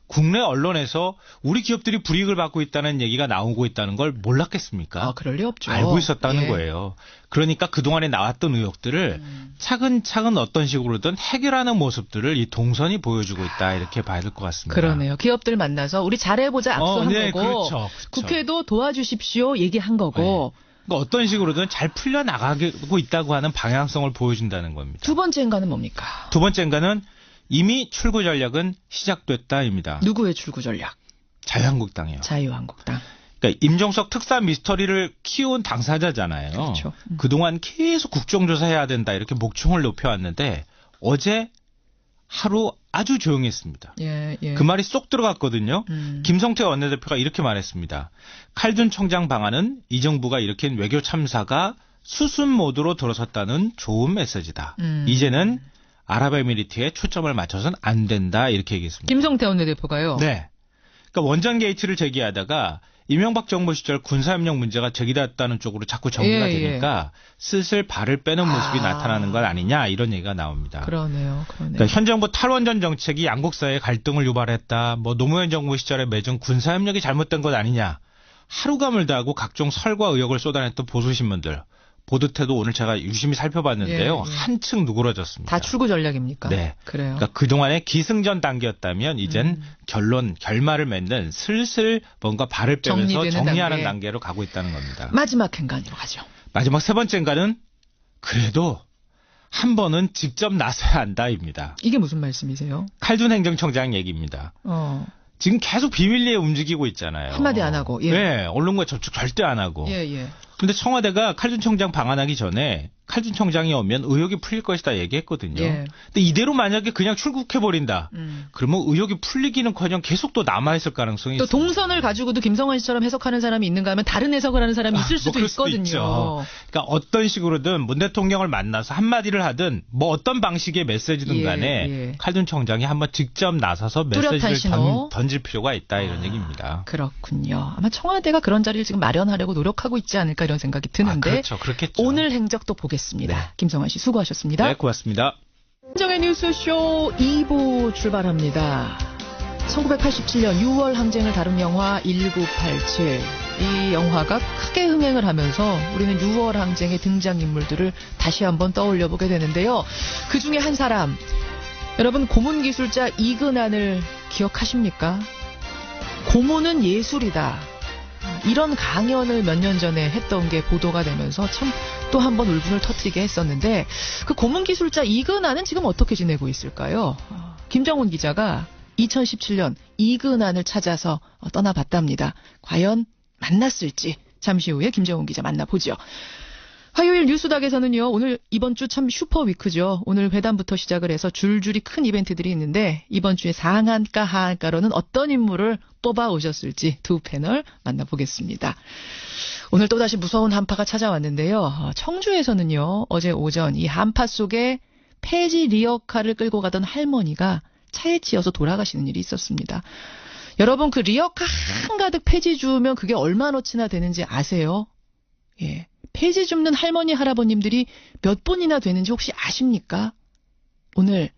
국내 언론에서 우리 기업들이 불이익을 받고 있다는 얘기가 나오고 있다는 걸 몰랐겠습니까? 아, 그럴 리 없죠. 알고 있었다는 거예요. 그러니까 그동안에 나왔던 의혹들을 차근차근 어떤 식으로든 해결하는 모습들을 이 동선이 보여주고 있다 이렇게 봐야 될 것 같습니다. 그러네요. 기업들 만나서 우리 잘해보자 악수한 거고 그렇죠. 국회도 도와주십시오 얘기한 거고 그러니까 어떤 식으로든 잘 풀려나가고 있다고 하는 방향성을 보여준다는 겁니다. 두 번째 인간은 뭡니까? 두 번째 인간은 이미 출구 전략은 시작됐다입니다. 누구의 출구 전략? 자유한국당이요. 자유한국당. 그러니까 임종석 특사 미스터리를 키운 당사자잖아요. 그렇죠. 그동안 계속 국정조사해야 된다 이렇게 목청을 높여왔는데 어제 하루 아주 조용했습니다. 그 말이 쏙 들어갔거든요. 김성태 원내대표가 이렇게 말했습니다. 칼둔 청장 방안은 이 정부가 일으킨 외교 참사가 수순 모드로 들어섰다는 좋은 메시지다. 이제는 아랍에미리트에 초점을 맞춰서는 안 된다 이렇게 얘기했습니다. 김성태 원내대표가요? 네. 그러니까 원전 게이트를 제기하다가 이명박 정부 시절 군사협력 문제가 제기됐다는 쪽으로 자꾸 전개가 되니까 슬슬 발을 빼는 모습이 나타나는 것 아니냐 이런 얘기가 나옵니다. 그러네요. 그러니까 현 정부 탈원전 정책이 양국 사이의 갈등을 유발했다. 뭐 노무현 정부 시절에 맺은 군사협력이 잘못된 것 아니냐. 하루가 멀다 하고 각종 설과 의혹을 쏟아냈던 보수신문들. 보도태도 오늘 제가 유심히 살펴봤는데요. 한층 누그러졌습니다. 다 출구 전략입니까? 네. 그래요. 그러니까 그동안의 기승전 단계였다면 이젠 결말을 맺는 슬슬 뭔가 발을 빼면서 정리하는 단계로 가고 있다는 겁니다. 마지막 행간으로 가죠. 마지막 세 번째 행간은 그래도 한 번은 직접 나서야 한다입니다. 이게 무슨 말씀이세요? 칼둔 행정청장 얘기입니다. 지금 계속 비밀리에 움직이고 있잖아요. 한마디 안 하고. 네. 언론과 접촉 절대 안 하고. 근데 청와대가 칼둔 청장 방한하기 전에 칼둔 청장이 오면 의혹이 풀릴 것이다 얘기했거든요. 근데 이대로 만약에 그냥 출국해버린다. 그러면 의혹이 풀리기는커녕 계속 또 남아있을 가능성이 또 있습니다. 동선을 가지고도 김성환 씨처럼 해석하는 사람이 있는가 하면 다른 해석을 하는 사람이 있을 수도 있거든요. 그러니까 어떤 식으로든 문 대통령을 만나서 한마디를 하든 뭐 어떤 방식의 메시지든 간에 칼둔 청장이 한번 직접 나서서 메시지를 던질 필요가 있다 이런 얘기입니다. 그렇군요. 아마 청와대가 그런 자리를 지금 마련하려고 노력하고 있지 않을까 이런 생각이 드는데 그렇죠. 그렇겠죠. 오늘 행적 또 보겠습니다. 김성환 씨 수고하셨습니다. 네, 고맙습니다. 김정의 뉴스쇼 2부 출발합니다. 1987년 6월 항쟁을 다룬 영화 1987. 이 영화가 크게 흥행을 하면서 우리는 6월 항쟁의 등장인물들을 다시 한번 떠올려보게 되는데요. 그중에 한 사람, 여러분 고문기술자 이근한을 기억하십니까? 고문은 예술이다. 이런 강연을 몇 년 전에 했던 게 보도가 되면서 참 또 한 번 울분을 터뜨리게 했었는데 그 고문기술자 이근한은 지금 어떻게 지내고 있을까요? 김정훈 기자가 2017년 이근한을 찾아서 떠나봤답니다. 과연 만났을지 잠시 후에 김정훈 기자 만나보죠. 화요일 뉴스닥에서는요. 오늘 이번 주 참 슈퍼위크죠. 오늘 회담부터 시작을 해서 줄줄이 큰 이벤트들이 있는데 이번 주에 상한가 하한가로는 어떤 인물을 뽑아오셨을지 두 패널 만나보겠습니다. 오늘 또다시 무서운 한파가 찾아왔는데요. 청주에서는요. 어제 오전 이 한파 속에 폐지 리어카를 끌고 가던 할머니가 차에 치여서 돌아가시는 일이 있었습니다. 여러분 그 리어카 한가득 폐지 주우면 그게 얼마나치나 되는지 아세요? 예. 폐지 줍는 할머니 할아버님들이 몇 분이나 되는지 혹시 아십니까? 오늘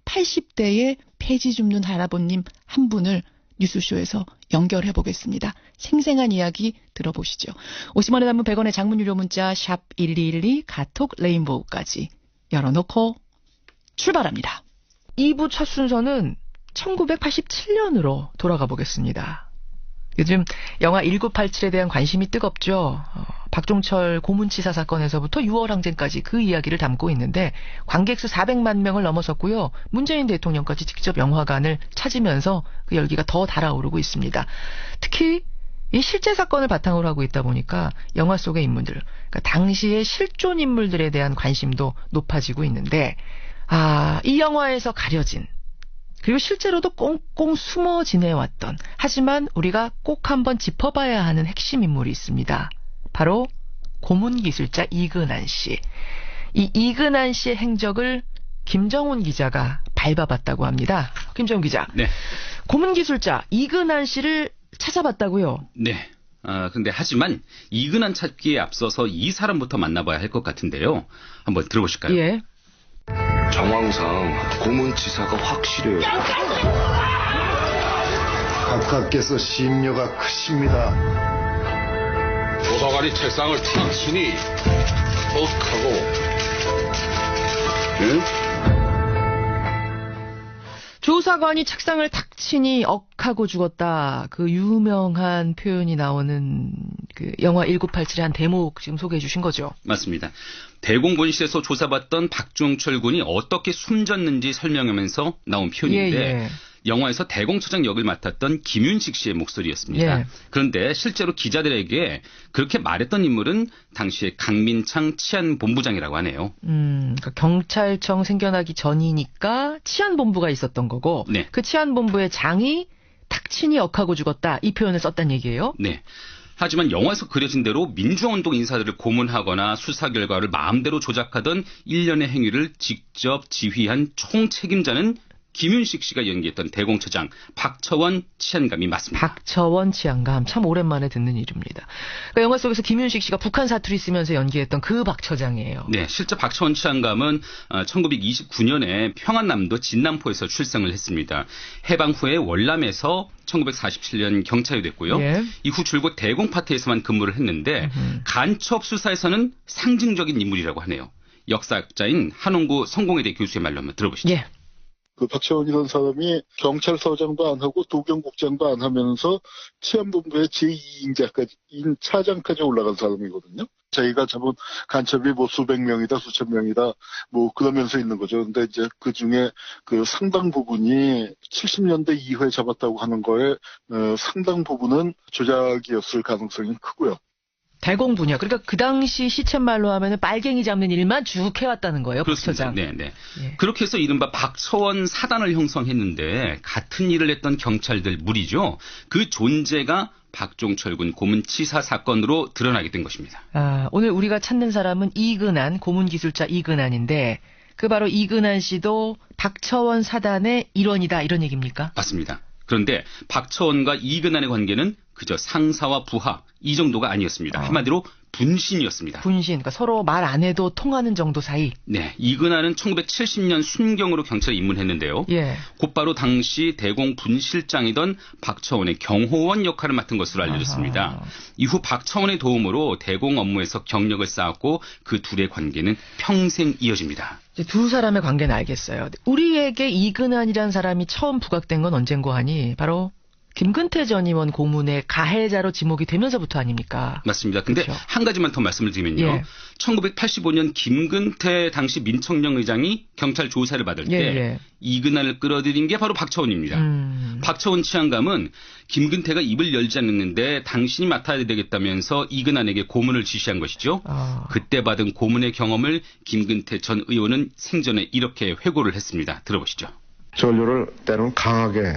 80대의 폐지 줍는 할아버님 한 분을 뉴스쇼에서 연결해 보겠습니다. 생생한 이야기 들어보시죠. 50원의 단문 100원의 장문 유료 문자 샵 1212 카톡 레인보우까지 열어놓고 출발합니다. 2부 첫 순서는 1987년으로 돌아가 보겠습니다. 요즘 영화 1987에 대한 관심이 뜨겁죠. 박종철 고문치사 사건에서부터 6월 항쟁까지 그 이야기를 담고 있는데 관객 수 400만 명을 넘어섰고요. 문재인 대통령까지 직접 영화관을 찾으면서 그 열기가 더 달아오르고 있습니다. 특히 이 실제 사건을 바탕으로 하고 있다 보니까 영화 속의 인물들, 그러니까 당시의 실존 인물들에 대한 관심도 높아지고 있는데 이 영화에서 가려진 그리고 실제로도 꽁꽁 숨어 지내왔던 하지만 우리가 꼭 한번 짚어봐야 하는 핵심 인물이 있습니다. 바로 고문기술자 이근한 씨. 이 이근한 씨의 행적을 김정훈 기자가 밟아봤다고 합니다. 김정훈 기자. 네. 고문기술자 이근한 씨를 찾아봤다고요? 네. 근데 하지만 이근한 찾기에 앞서서 이 사람부터 만나봐야 할 것 같은데요. 한번 들어보실까요? 예. 정황상 고문치사가 확실해요. 각하께서 심려가 크십니다. 조사관이 책상을 탁 치니 헉하고 조사관이 책상을 탁 치니 억하고 죽었다. 그 유명한 표현이 나오는 그 영화 1987의 한 대목 지금 소개해 주신 거죠? 맞습니다. 대공본실에서 조사받던 박종철 군이 어떻게 숨졌는지 설명하면서 나온 표현인데 예. 영화에서 대공처장 역을 맡았던 김윤식 씨의 목소리였습니다. 예. 그런데 실제로 기자들에게 그렇게 말했던 인물은 당시에 강민창 치안본부장이라고 하네요. 그러니까 경찰청 생겨나기 전이니까 치안본부가 있었던 거고 네. 그 치안본부의 장이 탁친이 억하고 죽었다. 이 표현을 썼단 얘기예요? 네. 하지만 영화에서 그려진 대로 민주화운동 인사들을 고문하거나 수사 결과를 마음대로 조작하던 일련의 행위를 직접 지휘한 총책임자는 김윤식 씨가 연기했던 대공처장 박처원 치안감이 맞습니다. 박처원 치안감 참 오랜만에 듣는 이름입니다. 그러니까 영화 속에서 김윤식 씨가 북한 사투리 쓰면서 연기했던 그 박처장이에요. 네, 실제 박처원 치안감은 1929년에 평안남도 진남포에서 출생을 했습니다. 해방 후에 월남에서 1947년 경찰이 됐고요. 예. 이후 줄곧 대공파트에서만 근무를 했는데 간첩 수사에서는 상징적인 인물이라고 하네요. 역사학자인 한홍구 성공회대 교수의 말로 한번 들어보시죠. 예. 그 박처원이라는 사람이 경찰서장도 안 하고 도경국장도 안 하면서 치안본부의 제2인자까지 차장까지 올라간 사람이거든요. 자기가 잡은 간첩이 뭐 수백 명이다 수천 명이다 뭐 그러면서 있는 거죠. 근데 이제 그 중에 그 상당 부분이 70년대 이후에 잡았다고 하는 거에 상당 부분은 조작이었을 가능성이 크고요. 대공 분야. 그러니까 그 당시 시쳇말로 하면은 빨갱이 잡는 일만 쭉 해왔다는 거예요. 그렇습니다. 네. 예. 그렇게 해서 이른바 박처원 사단을 형성했는데 같은 일을 했던 경찰들 무리죠. 그 존재가 박종철 군 고문치사 사건으로 드러나게 된 것입니다. 오늘 우리가 찾는 사람은 이근한, 고문기술자 이근한인데 그 바로 이근한 씨도 박처원 사단의 일원이다 이런 얘기입니까? 맞습니다. 그런데 박처원과 이근한의 관계는 그저 상사와 부하 이 정도가 아니었습니다. 한마디로 분신이었습니다. 분신, 그러니까 서로 말 안 해도 통하는 정도 사이. 네, 이근한은 1970년 순경으로 경찰에 입문했는데요. 예. 곧바로 당시 대공 분실장이던 박처원의 경호원 역할을 맡은 것으로 알려졌습니다. 아하. 이후 박처원의 도움으로 대공 업무에서 경력을 쌓았고 그 둘의 관계는 평생 이어집니다. 두 사람의 관계는 알겠어요. 우리에게 이근한이라는 사람이 처음 부각된 건 언젠고 하니 바로 김근태 전 의원 고문의 가해자로 지목이 되면서부터 아닙니까? 맞습니다. 근데 그렇죠. 한 가지만 더 말씀을 드리면요. 예. 1985년 김근태 당시 민청령 의장이 경찰 조사를 받을 때 이근한을 끌어들인 게 바로 박처원입니다. 박처원 치안감은 김근태가 입을 열지 않았는데 당신이 맡아야 되겠다면서 이근한에게 고문을 지시한 것이죠. 그때 받은 고문의 경험을 김근태 전 의원은 생전에 이렇게 회고를 했습니다. 들어보시죠. 전류를 때로는 강하게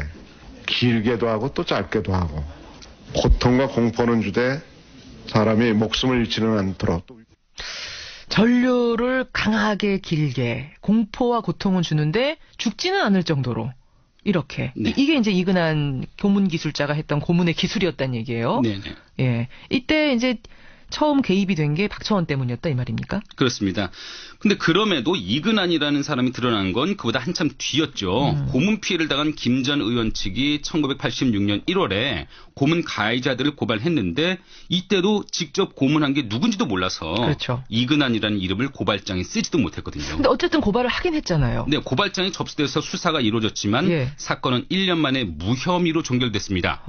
길게도 하고 또 짧게도 하고 고통과 공포는 주되 사람이 목숨을 잃지는 않도록. 전류를 강하게 길게 공포와 고통은 주는데 죽지는 않을 정도로 이렇게. 네. 이게 이제 이근한 고문기술자가 했던 고문의 기술이었다는 얘기예요. 네네. 예. 이때 이제 처음 개입이 된 게 박처원 때문이었다 이 말입니까? 그렇습니다. 근데 그럼에도 이근한이라는 사람이 드러난 건 그보다 한참 뒤였죠. 고문 피해를 당한 김 전 의원 측이 1986년 1월에 고문 가해자들을 고발했는데 이때도 직접 고문한 게 누군지도 몰라서 그렇죠. 이근한이라는 이름을 고발장에 쓰지도 못했거든요. 근데 어쨌든 고발을 하긴 했잖아요. 네, 고발장이 접수돼서 수사가 이루어졌지만 예. 사건은 1년 만에 무혐의로 종결됐습니다.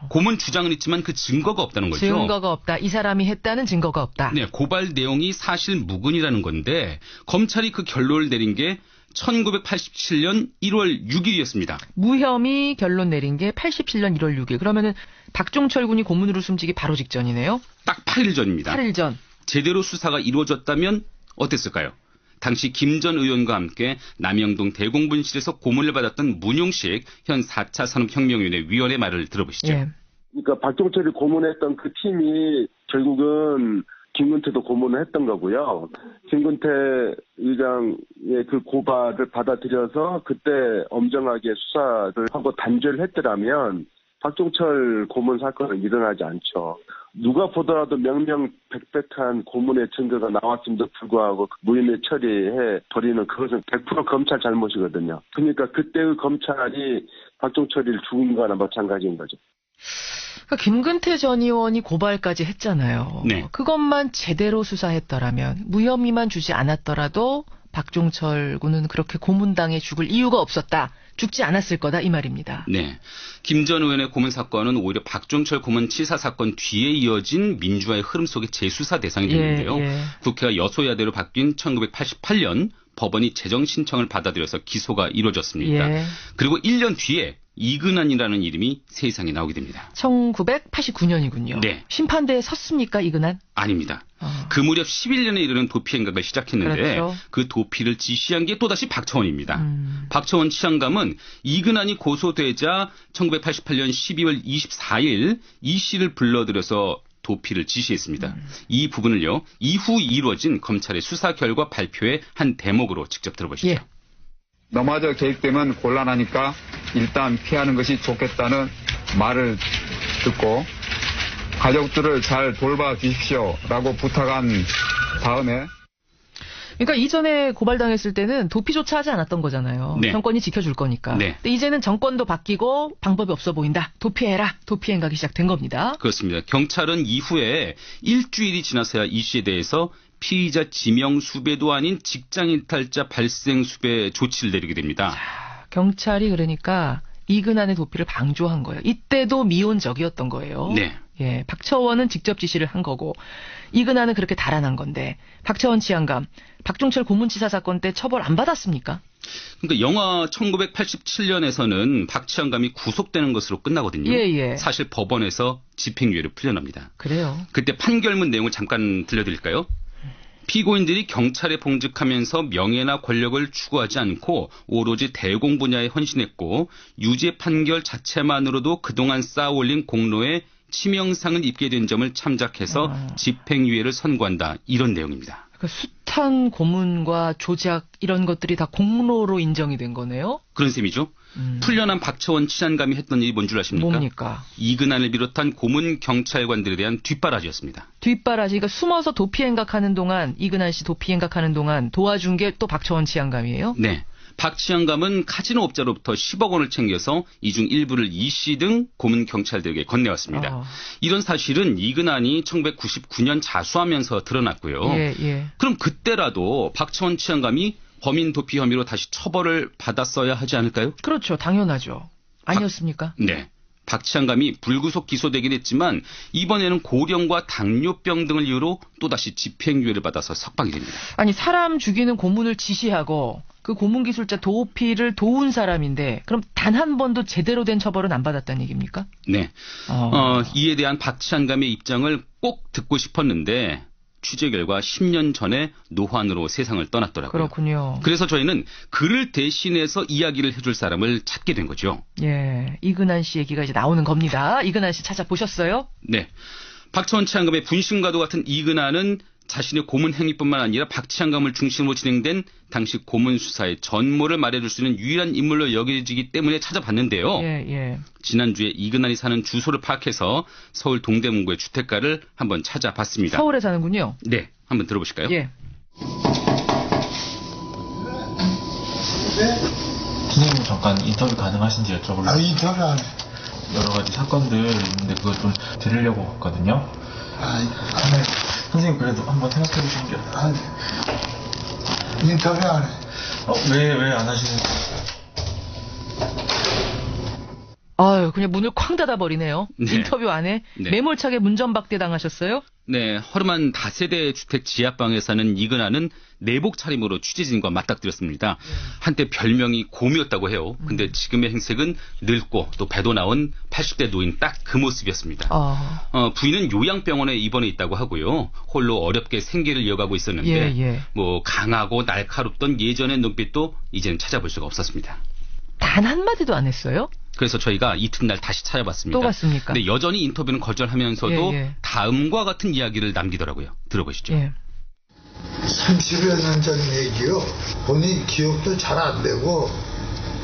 고문 주장은 있지만 그 증거가 없다는 거죠. 증거가 없다. 이 사람이 했다는 증거가 없다. 네, 고발 내용이 사실 무근이라는 건데 검찰이 그 결론을 내린 게 1987년 1월 6일이었습니다. 무혐의 결론 내린 게 87년 1월 6일. 그러면은 박종철 군이 고문으로 숨지기 바로 직전이네요. 딱 8일 전입니다. 8일 전. 제대로 수사가 이루어졌다면 어땠을까요? 당시 김 전 의원과 함께 남영동 대공분실에서 고문을 받았던 문용식 현 4차 산업혁명위원회 위원의 말을 들어보시죠. 예. 그러니까 박종철이 고문했던 그 팀이 결국은 김근태도 고문을 했던 거고요. 김근태 의장의 그 고발을 받아들여서 그때 엄정하게 수사를 하고 단죄를 했더라면 박종철 고문 사건은 일어나지 않죠. 누가 보더라도 명명백백한 고문의 증거가 나왔음에도 불구하고 무혐의 처리해 버리는 그것은 100% 검찰 잘못이거든요. 그러니까 그때의 검찰이 박종철이를 죽인 거나 마찬가지인 거죠. 그러니까 김근태 전 의원이 고발까지 했잖아요. 네. 그것만 제대로 수사했더라면 무혐의만 주지 않았더라도 박종철 군은 그렇게 고문당해 죽을 이유가 없었다. 죽지 않았을 거다 이 말입니다. 네, 김 전 의원의 고문 사건은 오히려 박종철 고문 치사 사건 뒤에 이어진 민주화의 흐름 속의 재수사 대상이 됐는데요. 예. 국회가 여소야대로 바뀐 1988년 법원이 재정 신청을 받아들여서 기소가 이루어졌습니다. 예. 그리고 1년 뒤에 이근한이라는 이름이 세상에 나오게 됩니다. 1989년이군요. 네. 심판대에 섰습니까 이근한? 아닙니다. 그 무렵 11년에 이르는 도피 행각을 시작했는데 그렇죠. 그 도피를 지시한 게 또다시 박처원입니다. 박처원 치안감은 이근한이 고소되자 1988년 12월 24일 이 씨를 불러들여서 도피를 지시했습니다. 이 부분을요. 이후 이루어진 검찰의 수사 결과 발표의 한 대목으로 직접 들어보시죠. 예. 너마저 계획되면 곤란하니까 일단 피하는 것이 좋겠다는 말을 듣고 가족들을 잘 돌봐 주십시오라고 부탁한 다음에 그러니까 이전에 고발당했을 때는 도피조차 하지 않았던 거잖아요. 네. 정권이 지켜줄 거니까. 네. 근데 이제는 정권도 바뀌고 방법이 없어 보인다. 도피해라. 도피 행각이 시작된 겁니다. 그렇습니다. 경찰은 이후에 일주일이 지나서야 이 씨에 대해서 피의자 지명 수배도 아닌 직장 일탈자 발생 수배 조치를 내리게 됩니다. 경찰이 그러니까 이근한의 도피를 방조한 거예요. 이때도 미온적이었던 거예요. 네. 예, 박처원은 직접 지시를 한 거고 이근한은 그렇게 달아난 건데 박처원 치안감, 박종철 고문치사 사건 때 처벌 안 받았습니까? 그러니까 영화 1987년에서는 박 치안감이 구속되는 것으로 끝나거든요. 예. 사실 법원에서 집행유예를 풀려납니다. 그래요. 그때 판결문 내용을 잠깐 들려드릴까요? 피고인들이 경찰에 봉직하면서 명예나 권력을 추구하지 않고 오로지 대공 분야에 헌신했고 유죄 판결 자체만으로도 그동안 쌓아올린 공로에 치명상을 입게 된 점을 참작해서 집행유예를 선고한다. 이런 내용입니다. 그러니까 숱한 고문과 조작 이런 것들이 다 공로로 인정이 된 거네요? 그런 셈이죠. 풀려난 박처원 치안감이 했던 일이 뭔 줄 아십니까? 뭡니까? 이근한을 비롯한 고문 경찰관들에 대한 뒷바라지였습니다. 뒷바라지. 그러니까 숨어서 도피 행각하는 동안 이근한 씨 도피 행각하는 동안 도와준 게 또 박처원 치안감이에요? 네. 박 치안감은 카지노 업자로부터 10억 원을 챙겨서 이 중 일부를 이 씨 등 고문 경찰들에게 건네왔습니다. 이런 사실은 이근한이 1999년 자수하면서 드러났고요. 예. 그럼 그때라도 박처원 치안감이 범인 도피 혐의로 다시 처벌을 받았어야 하지 않을까요? 그렇죠. 당연하죠. 아니었습니까? 네. 박 치안감이 불구속 기소되긴 했지만 이번에는 고령과 당뇨병 등을 이유로 또다시 집행유예를 받아서 석방이 됩니다. 아니 사람 죽이는 고문을 지시하고 그 고문 기술자 도피를 도운 사람인데 그럼 단 한 번도 제대로 된 처벌은 안 받았다는 얘기입니까? 네. 이에 대한 박 치안감의 입장을 꼭 듣고 싶었는데 취재 결과 10년 전에 노환으로 세상을 떠났더라고요. 그렇군요. 그래서 저희는 그를 대신해서 이야기를 해줄 사람을 찾게 된 거죠. 예, 이근한 씨 얘기가 이제 나오는 겁니다. 이근한 씨 찾아보셨어요? 네. 박처원 치안감의 분신과도 같은 이근한은 자신의 고문 행위뿐만 아니라 박치환감을 중심으로 진행된 당시 고문 수사의 전모를 말해줄 수 있는 유일한 인물로 여겨지기 때문에 찾아봤는데요. 지난주에 이근환이 사는 주소를 파악해서 서울 동대문구의 주택가를 한번 찾아봤습니다. 서울에 사는군요. 네, 한번 들어보실까요? 선생님 잠깐 인터뷰 가능하신지 여쭤보려고. 인터뷰 안 해. 여러 가지 사건들 있는데 그거 좀 들으려고 갔거든요. 선생님 그래도 한번 생각해 보시는 게 어떨까요? 인터뷰 안 해. 왜 안 하시는? 아유, 그냥 문을 쾅 닫아버리네요. 네. 인터뷰 안에 매몰차게 문전박대 당하셨어요? 네, 허름한 다세대 주택 지하방에 사는 이근환은 내복 차림으로 취재진과 맞닥뜨렸습니다. 한때 별명이 곰이었다고 해요. 근데 지금의 행색은 늙고 또 배도 나온 80대 노인 딱 그 모습이었습니다. 부인은 요양병원에 입원해 있다고 하고요. 홀로 어렵게 생계를 이어가고 있었는데 뭐 강하고 날카롭던 예전의 눈빛도 이제는 찾아볼 수가 없었습니다. 단 한마디도 안 했어요? 그래서 저희가 이튿날 다시 찾아봤습니다. 또 갔습니까? 근데 여전히 인터뷰는 거절하면서도 다음과 같은 이야기를 남기더라고요. 들어보시죠. 30여 년 전 얘기요. 본인 기억도 잘 안 되고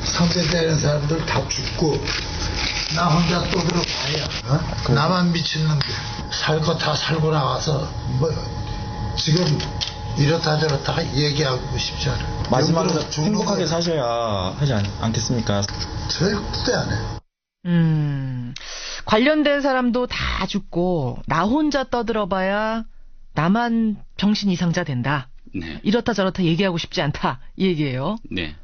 상대되는 사람들 다 죽고 나 혼자 떠들어봐야 나만 미친놈들 살 거 다 살고 나와서 뭐 지금 이렇다 저렇다 얘기하고 싶지 않아요. 마지막으로 행복하게 사셔야 하지 않겠습니까? 절대 안 해요. 관련된 사람도 다 죽고 나 혼자 떠들어봐야 나만 정신 이상자 된다. 네. 이렇다 저렇다 얘기하고 싶지 않다. 이 얘기예요. 네.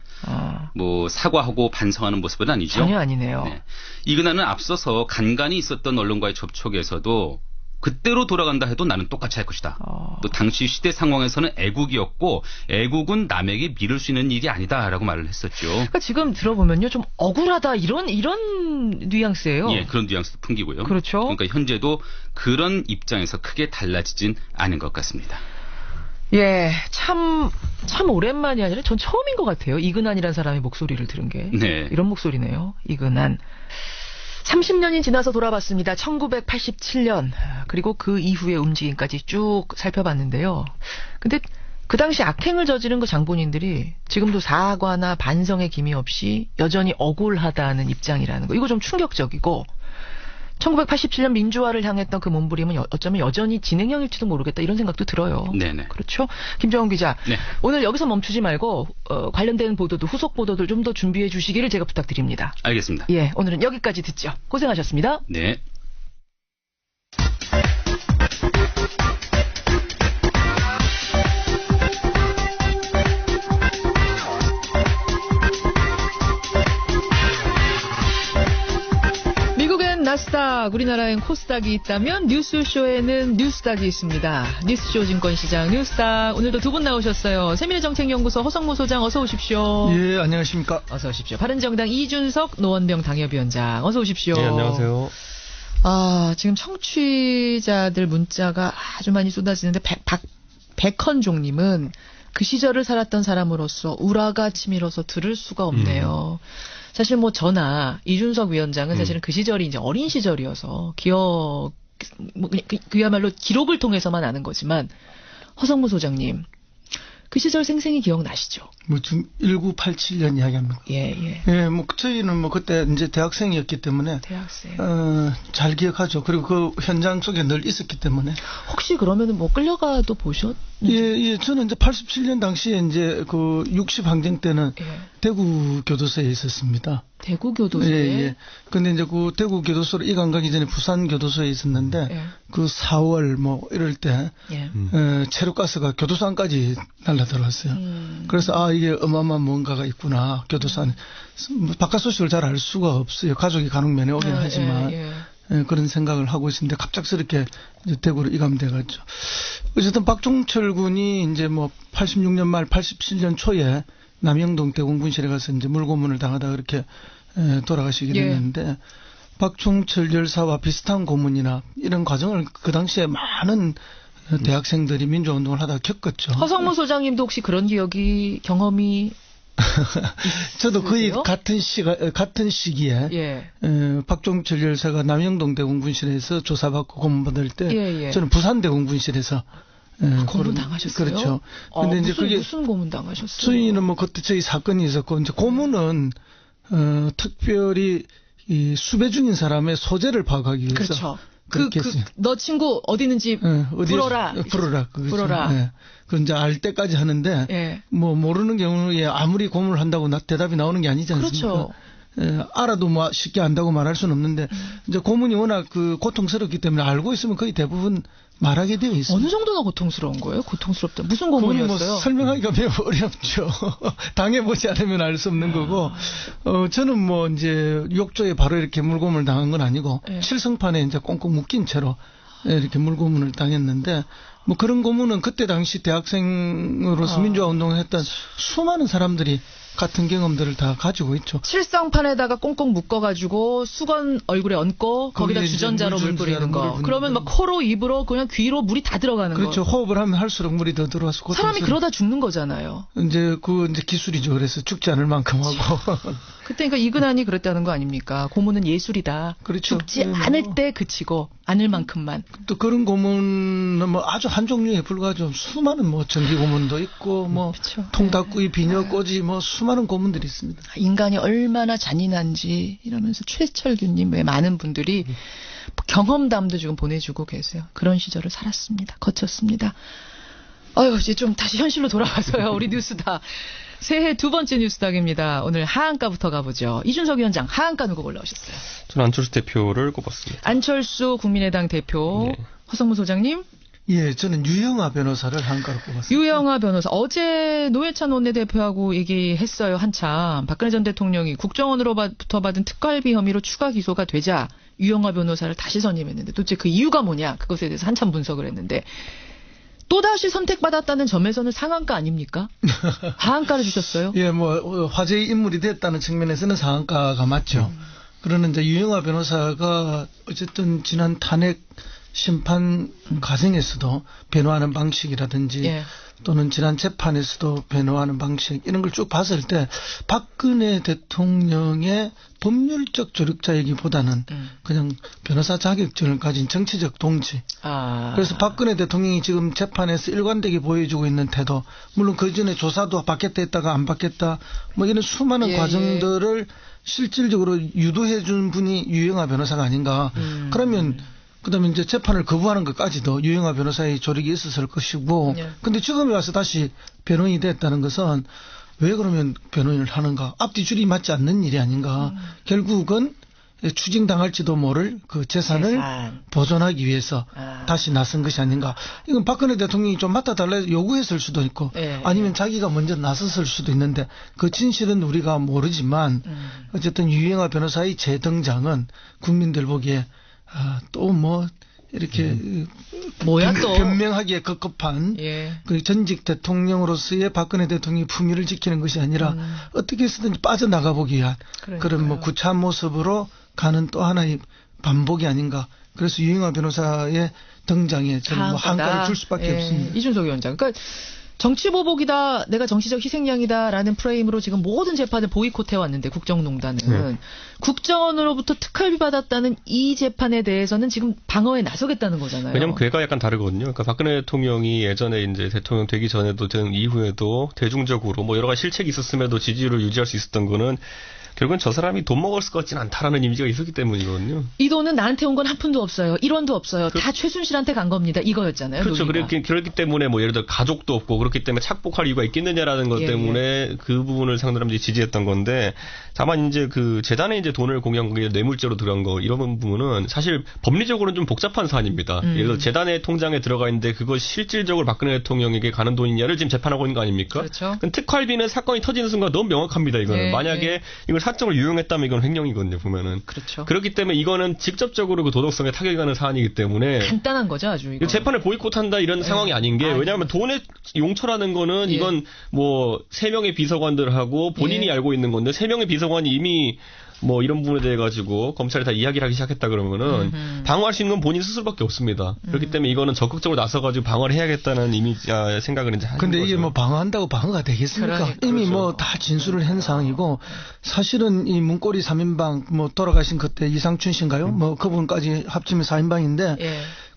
뭐 사과하고 반성하는 모습은 아니죠. 전혀 아니네요. 네. 이근환은 앞서서 간간히 있었던 언론과의 접촉에서도 그때로 돌아간다 해도 나는 똑같이 할 것이다. 또 당시 시대 상황에서는 애국이었고 애국은 남에게 미룰 수 있는 일이 아니다라고 말을 했었죠. 그러니까 지금 들어보면요, 좀 억울하다 이런 뉘앙스예요. 예, 그런 뉘앙스도 풍기고요. 그렇죠. 그러니까 현재도 그런 입장에서 크게 달라지진 않은 것 같습니다. 예, 참 오랜만이 아니라 전 처음인 것 같아요. 이근환이라는 사람의 목소리를 들은 게. 네. 이런 목소리네요. 이근환. 30년이 지나서 돌아봤습니다. 1987년. 그리고 그 이후의 움직임까지 쭉 살펴봤는데요. 근데 그 당시 악행을 저지른 그 장본인들이 지금도 사과나 반성의 기미 없이 여전히 억울하다는 입장이라는 거. 이거 좀 충격적이고 1987년 민주화를 향했던 그 몸부림은 어쩌면 여전히 진행형일지도 모르겠다 이런 생각도 들어요. 네네. 그렇죠? 김정은 기자. 네. 오늘 여기서 멈추지 말고 관련된 보도도 후속 보도들 좀 더 준비해 주시기를 제가 부탁드립니다. 알겠습니다. 예, 오늘은 여기까지 듣죠. 고생하셨습니다. 네. 나스닥, 우리나라엔 코스닥이 있다면 뉴스쇼에는 뉴스닥이 있습니다. 뉴스쇼 증권시장 뉴스닥. 오늘도 두 분 나오셨어요. 세미래정책연구소 허성무 소장 어서 오십시오. 예, 안녕하십니까. 어서 오십시오. 바른정당 이준석 노원병 당협위원장 어서 오십시오. 예, 안녕하세요. 지금 청취자들 문자가 아주 많이 쏟아지는데 백헌종님은 그 시절을 살았던 사람으로서 우라가 치밀어서 들을 수가 없네요. 사실 뭐 저나 이준석 위원장은 사실은 그 시절이 이제 어린 시절이어서 그야말로 기록을 통해서만 아는 거지만 허성무 소장님 그 시절 생생히 기억나시죠? 뭐 지금 1987년 이야기합니다. 예. 예, 뭐 저희는 뭐 그때 이제 대학생이었기 때문에 잘 기억하죠. 그리고 그 현장 속에 늘 있었기 때문에. 혹시 그러면은 뭐 끌려가도 보셨? 예, 저는 이제 87년 당시에 이제 그 60 항쟁 때는 대구 교도소에 있었습니다. 대구 교도소에? 예. 근데 이제 그 대구 교도소로 이관 가기 전에 부산 교도소에 있었는데 그 4월 뭐 이럴 때 체류가스가 교도소 안까지 날라 들어왔어요. 그래서 이게 어마어마한 뭔가가 있구나. 교도소 안에 바깥 소식을 잘 알 수가 없어요. 가족이 간혹면에 오긴 하지만. 그런 생각을 하고 있었는데 갑작스럽게 이제 대구로 이감돼갔죠. 어쨌든 박종철 군이 이제 뭐 86년 말 87년 초에 남영동 대공분실에 가서 이제 물고문을 당하다 그렇게 돌아가시게 됐는데 박종철 열사와 비슷한 고문이나 이런 과정을 그 당시에 많은 대학생들이 민주화운동을 하다 겪었죠. 허성무 소장님도 혹시 그런 경험이 저도 거의 같은 시기에 박종철 열사가 남영동 대공분실에서 조사받고 고문받을 때 저는 부산 대공분실에서 고문 당하셨어요? 그렇죠. 근데 이제 그게 무슨 고문 당하셨어요? 저희는 뭐 그때 저희 사건이 있었고 이제 고문은 특별히 이 수배 중인 사람의 소재를 파악하기 위해서. 그렇죠. 너 친구 어디 있는지 풀어라. 풀어라. 네. 그 이제 알 때까지 하는데 뭐 모르는 경우에 아무리 고문을 한다고 대답이 나오는 게 아니지 않습니까? 그렇죠. 알아도 뭐 쉽게 안다고 말할 수는 없는데 이제 고문이 워낙 고통스럽기 때문에 알고 있으면 거의 대부분 말하게 되어 있습니다. 어느 정도나 고통스러운 거예요? 고통스럽다. 무슨 고문이었어요? 뭐 설명하기가 매우 어렵죠. 당해보지 않으면 알 수 없는 거고, 저는 뭐 이제 욕조에 바로 이렇게 물고문을 당한 건 아니고, 칠성판에 이제 꽁꽁 묶인 채로 이렇게 물고문을 당했는데, 뭐 그런 고문은 그때 당시 대학생으로서 민주화 운동을 했던 수많은 사람들이 같은 경험들을 다 가지고 있죠. 칠성판에다가 꽁꽁 묶어가지고 수건 얼굴에 얹고 거기다 주전자로 물 뿌리는 거. 그러면 막 코로 입으로 그냥 귀로 물이 다 들어가는 거. 그렇죠. 호흡을 하면 할수록 물이 더 들어와서 사람이 그러다 죽는 거잖아요. 이제 기술이죠. 그래서 죽지 않을 만큼 하고. 그때 그러니까 이근한이 그랬다는 거 아닙니까? 고문은 예술이다. 그렇죠. 죽지 않을 때 그치고 않을 만큼만. 또 그런 고문은 뭐 아주 한 종류에 불과하죠. 수많은 뭐 전기 고문도 있고 뭐 통닭구이, 비녀꼬지 뭐 수많은 고문들이 있습니다. 인간이 얼마나 잔인한지 이러면서 최철규님 외 많은 분들이 경험담도 지금 보내주고 계세요. 그런 시절을 살았습니다. 거쳤습니다. 이제 좀 다시 현실로 돌아와서요. 우리 뉴스다. 새해 두 번째 뉴스닥입니다. 오늘 하한가부터 가보죠. 이준석 위원장, 하한가 누구 골라오셨어요? 저는 안철수 대표를 꼽았습니다. 안철수 국민의당 대표, 허성무 소장님? 예, 저는 유영아 변호사를 하한가로 꼽았습니다. 유영아 변호사. 어제 노회찬 원내대표하고 얘기했어요. 한참. 박근혜 전 대통령이 국정원으로부터 받은 특활비 혐의로 추가 기소가 되자 유영아 변호사를 다시 선임했는데 도대체 그 이유가 뭐냐? 그것에 대해서 한참 분석을 했는데 또다시 선택받았다는 점에서는 상한가 아닙니까? 하한가를 주셨어요? 예, 뭐 화제의 인물이 됐다는 측면에서는 상한가가 맞죠. 그러는 이제 유영아 변호사가 어쨌든 지난 탄핵 심판 과정에서도 변호하는 방식이라든지 또는 지난 재판에서도 변호하는 방식 이런 걸 쭉 봤을 때 박근혜 대통령의 법률적 조력자이기보다는 그냥 변호사 자격증을 가진 정치적 동지. 그래서 박근혜 대통령이 지금 재판에서 일관되게 보여주고 있는 태도, 물론 그 전에 조사도 받겠다 했다가 안 받겠다 뭐 이런 수많은 과정들을 실질적으로 유도해 준 분이 유영아 변호사가 아닌가. 그러면 그다음에 이제 재판을 거부하는 것까지도 유영아 변호사의 조력이 있었을 것이고, 근데 지금에 와서 다시 변호인이 됐다는 것은 왜 그러면 변호인을 하는가? 앞뒤 줄이 맞지 않는 일이 아닌가? 결국은 추징당할지도 모를 그 재산을 보존하기 위해서 다시 나선 것이 아닌가? 이건 박근혜 대통령이 좀 맡아달라 요구했을 수도 있고, 아니면 자기가 먼저 나섰을 수도 있는데 그 진실은 우리가 모르지만 어쨌든 유영아 변호사의 재등장은 국민들 보기에 또 뭐 이렇게 뭐야 또 변명하기에 급급한 그 전직 대통령으로서의 박근혜 대통령의 품위를 지키는 것이 아니라 어떻게 해서든지 빠져나가 보기 위한 그런 뭐 구차한 모습으로 가는 또 하나의 반복이 아닌가. 그래서 유영아 변호사의 등장에 저는 뭐 한가를 줄 수밖에 없습니다. 이준석 위원장. 그러니까 정치보복이다, 내가 정치적 희생양이다라는 프레임으로 지금 모든 재판을 보이콧해왔는데 국정농단은 국정원으로부터 특활비 받았다는 이 재판에 대해서는 지금 방어에 나서겠다는 거잖아요. 왜냐하면 그애가 약간 다르거든요. 그러니까 박근혜 대통령이 예전에 이제 대통령 되기 전에도 된 이후에도 대중적으로 뭐 여러 가지 실책이 있었음에도 지지율을 유지할 수 있었던 거는 결국은 저 사람이 돈 먹을 것 같지는 않다라는 이미지가 있었기 때문이거든요. 이 돈은 나한테 온 건 한 푼도 없어요. 1원도 없어요. 다 최순실한테 간 겁니다. 이거였잖아요. 그렇죠. 그렇기 때문에 뭐 예를 들어 가족도 없고 그렇기 때문에 착복할 이유가 있겠느냐라는 것 때문에 그 부분을 상당히 지지했던 건데, 다만 이제 그 재단에 이제 돈을 공유한 게 뇌물죄로 들어간 거 이런 부분은 사실 법리적으로는 좀 복잡한 사안입니다. 예를 들어 재단의 통장에 들어가 있는데 그것이 실질적으로 박근혜 대통령에게 가는 돈이냐를 지금 재판하고 있는 거 아닙니까? 그렇죠. 특활비는 사건이 터지는 순간 너무 명확합니다. 이거는 만약에 이걸 사적으로 유용했다면 이건 횡령이거든요, 보면은. 그렇죠. 그렇기 때문에 이거는 직접적으로 그 도덕성에 타격이 가는 사안이기 때문에. 간단한 거죠, 아주. 이거. 재판을 보이콧한다 이런 상황이 아닌 게, 왜냐하면 돈의 용처라는 거는 이건 뭐 3명의 비서관들하고 본인이 알고 있는 건데 3명의 비서관이 이미 뭐 이런 부분에 대해 가지고 검찰에 다 이야기를 하기 시작했다 그러면은 방어할 수 있는 건 본인 스스로밖에 없습니다. 그렇기 때문에 이거는 적극적으로 나서가지고 방어를 해야겠다는 생각을 이제 하는 거죠. 근데 이게 뭐 방어한다고 방어가 되겠습니까? 이미 뭐 다 진술을 한 상황이고, 사실은 이 문고리 3인방 뭐 돌아가신 그때 이상춘 씨인가요? 뭐 그분까지 합치면 4인방인데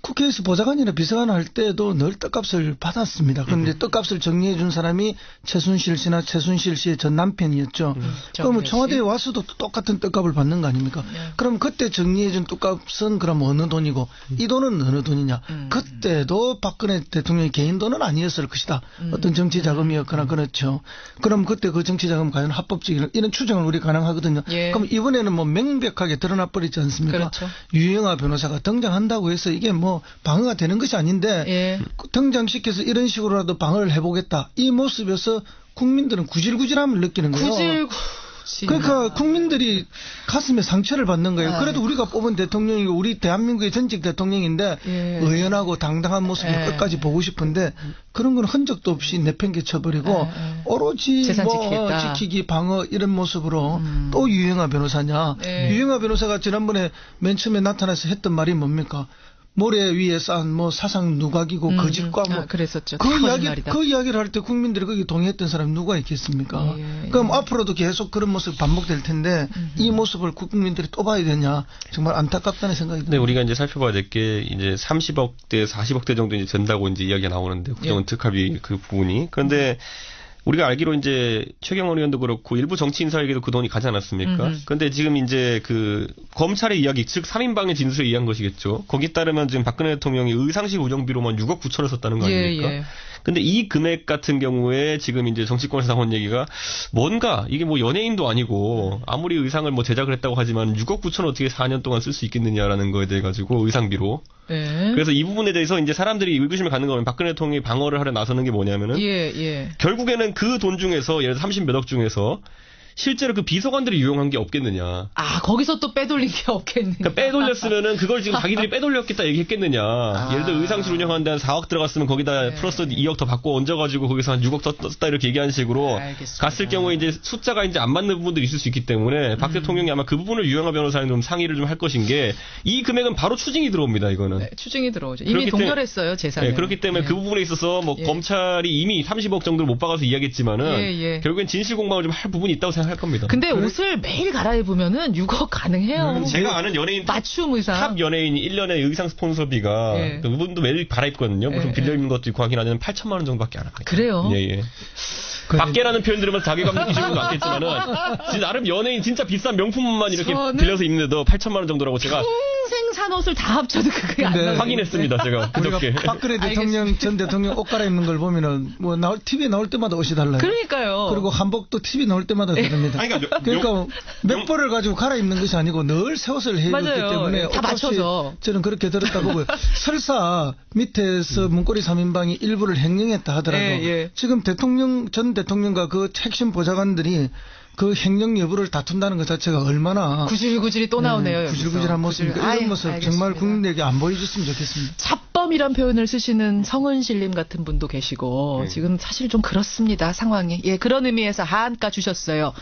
국회에서 보좌관이나 비서관 할 때도 늘 떡값을 받았습니다. 그런데 떡값을 정리해 준 사람이 최순실 씨나 최순실 씨의 전 남편이었죠. 그러면 청와대에 와서도 똑같은 떡값을 받는 거 아닙니까? 그럼 그때 정리해 준 떡값은 그럼 어느 돈이고 이 돈은 어느 돈이냐? 그때도 박근혜 대통령의 개인 돈은 아니었을 것이다. 어떤 정치 자금이었거나 그렇죠. 그럼 그때 그 정치 자금 과연 합법적인 이런 추정을 우리 가능하거든요. 그럼 이번에는 뭐 명백하게 드러나 버리지 않습니까? 그렇죠. 유영아 변호사가 등장한다고 해서 이게 뭐 방어가 되는 것이 아닌데 등장시켜서 이런 식으로라도 방어를 해보겠다. 이 모습에서 국민들은 구질구질함을 느끼는 거예요. 그러니까 국민들이 가슴에 상처를 받는 거예요. 그래도 우리가 뽑은 대통령이고 우리 대한민국의 전직 대통령인데 의연하고 당당한 모습을 끝까지 보고 싶은데 그런 건 흔적도 없이 내팽개쳐버리고 오로지 뭐 지키기 방어 이런 모습으로 또 유영아 변호사냐. 유영아 변호사가 지난번에 맨 처음에 나타나서 했던 말이 뭡니까? 모래 위에 쌓은 뭐 사상 누각이고 거짓과 뭐 그랬었죠. 그 이야기를 할 때 국민들이 거기 동의했던 사람이 누가 있겠습니까? 그럼 앞으로도 계속 그런 모습이 반복될 텐데 이 모습을 국민들이 또 봐야 되냐 정말 안타깝다는 생각이 듭니다. 네, 우리가 이제 살펴봐야 될 게 이제 30억대, 40억대 정도 이제 된다고 이제 이야기가 나오는데 국정원 특합이 그 부분이 그런데. 우리가 알기로 이제 최경원 의원도 그렇고 일부 정치 인사에게도 그 돈이 가지 않았습니까? 그런데 지금 이제 그 검찰의 이야기, 즉 3인방의 진술에 의한 것이겠죠. 거기 따르면 지금 박근혜 대통령이 의상실 운영비로만 6억 9천을 썼다는 거 아닙니까? 근데 이 금액 같은 경우에 지금 이제 정치권에서 나온 얘기가 뭔가 이게 뭐 연예인도 아니고 아무리 의상을 뭐 제작을 했다고 하지만 6억 9천 어떻게 4년 동안 쓸 수 있겠느냐라는 거에 대해 가지고 의상비로. 그래서 이 부분에 대해서 이제 사람들이 의구심을 갖는 거는 박근혜 대통령이 방어를 하려 나서는 게 뭐냐면은 결국에는 그 돈 중에서 예를 들어 30몇억 중에서 실제로 그 비서관들이 유용한 게 없겠느냐. 아, 거기서 또 빼돌린 게 없겠느냐. 그러니까 빼돌렸으면은 그걸 지금 자기들이 빼돌렸겠다 얘기했겠느냐. 예를 들어 의상실 운영하는데 한 4억 들어갔으면 거기다 플러스 2억 더 받고 얹어가지고 거기서 한 6억 더 썼다 이렇게 얘기하는 식으로 갔을 경우에 이제 숫자가 이제 안 맞는 부분들이 있을 수 있기 때문에 박 대통령이 아마 그 부분을 유영아 변호사랑 좀 상의를 좀 할 것인 게 이 금액은 바로 추징이 들어옵니다. 이거는. 네, 추징이 들어오죠. 이미 동결했어요, 재산을. 네, 그렇기 때문에 그 부분에 있어서 뭐 검찰이 이미 30억 정도를 못 박아서 이야기했지만은 결국엔 진실 공방을 좀 할 부분이 있다고 생각할 겁니다. 근데 옷을 매일 갈아입으면은 6억 가능해요. 제가 아는 연예인 맞춤 의상 탑 연예인이 1년에 의상 스폰서비가 그분도 매일 갈아입거든요. 무슨 빌려 입는 것도 있고 하긴 하지만 8천만 원 정도밖에 안 합니다. 그래요? 예. 밖에라는 표현 들으면서 자괴감 느끼시는 분도 많겠지만은 진짜 나름 연예인 진짜 비싼 명품만 이렇게 빌려서 입는데도 8천만 원 정도라고 제가 평생 산 옷을 다 합쳐도 그게 안 나와요. 확인했습니다. 제가 그저께. 박근혜 대통령 전 대통령 옷 갈아입는 걸 보면은 뭐 TV에 나올 때마다 옷이 달라요. 그러니까요. 그리고 한복도 TV 나올 때마다 다릅니다. 그러니까 몇 벌을 가지고 갈아입는 것이 아니고 늘 새 옷을 해줬기 때문에 다 맞춰서 저는 그렇게 들었다 보고요. 설사 밑에서 문고리 3인방이 일부를 횡령했다 하더라도 지금 전 대통령과 그 핵심 보좌관들이 그 횡령 여부를 다툰다는 것 자체가 얼마나 구질구질이 또 나오네요. 구질구질한 모습입니다. 이런 모습 정말 국민에게 안 보여줬으면 좋겠습니다. 잡범이란 표현을 쓰시는 성은실님 같은 분도 계시고 지금 사실 좀 그렇습니다. 상황이. 그런 의미에서 하한가 주셨어요.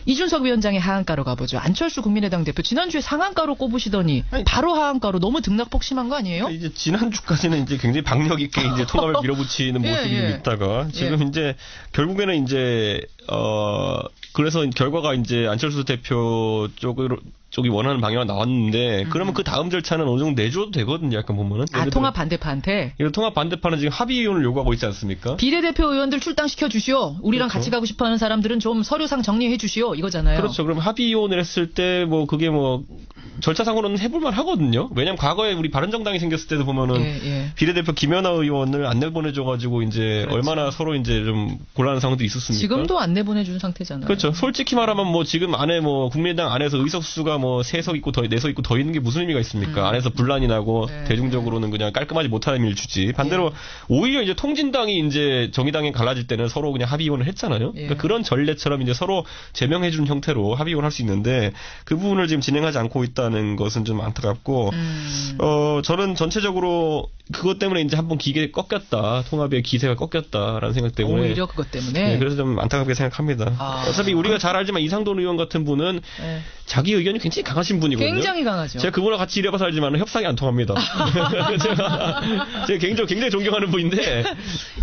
이준석 위원장의 하한가로 가보죠. 안철수 국민의당 대표 지난주에 상한가로 꼽으시더니 바로 하한가로 너무 등락폭심한 거 아니에요? 이제 지난주까지는 이제 굉장히 박력 있게 이제 통합을 밀어붙이는 모습이 있다가 지금 이제 결국에는 이제 그래서 결과가 이제 안철수 대표 쪽이 원하는 방향으로 나왔는데 그러면 그 다음 절차는 어느 정도 내줘도 되거든요. 약간 보면은. 통합 반대파한테. 통합 반대파는 지금 합의위원을 요구하고 있지 않습니까? 비례대표 의원들 출당시켜 주시오. 우리랑 같이 가고 싶어하는 사람들은 좀 서류상 정리해 주시오. 이거잖아요. 그렇죠. 그럼 합의위원을 했을 때 뭐 그게 뭐 절차상으로는 해볼만 하거든요. 왜냐면 과거에 우리 바른정당이 생겼을 때도 보면은 비례대표 김연아 의원을 안 내보내줘가지고 이제 얼마나 서로 이제 좀 곤란한 상황도 있었습니까? 지금도 안 내보내준 상태잖아요. 그렇죠. 솔직히 말하면 뭐 지금 안에 뭐 국민의당 안에서 의석수가 뭐 3석 있고 4석 있고 더 있는 게 무슨 의미가 있습니까? 안에서 분란이 나고 대중적으로는 그냥 깔끔하지 못하는 일을 주지. 반대로 오히려 이제 통진당이 이제 정의당에 갈라질 때는 서로 그냥 합의원을 했잖아요. 그러니까 그런 전례처럼 이제 서로 제명해주는 형태로 합의원 할 수 있는데 그 부분을 지금 진행하지 않고 있다는 것은 좀 안타깝고 저는 전체적으로 그것 때문에 이제 한번 기계 꺾였다. 통합의 기세가 꺾였다라는 생각 때문에 오히려 그것 때문에 그래서 좀 안타깝게 생각합니다. 어차피 우리가 잘 알지만 이상돈 의원 같은 분은 자기 의견이 굉장히 강하신 분이거든요. 굉장히 강하죠. 제가 그분과 같이 일해봐서 알지만 협상이 안 통합니다. 제가 개인적으로 굉장히 존경하는 분인데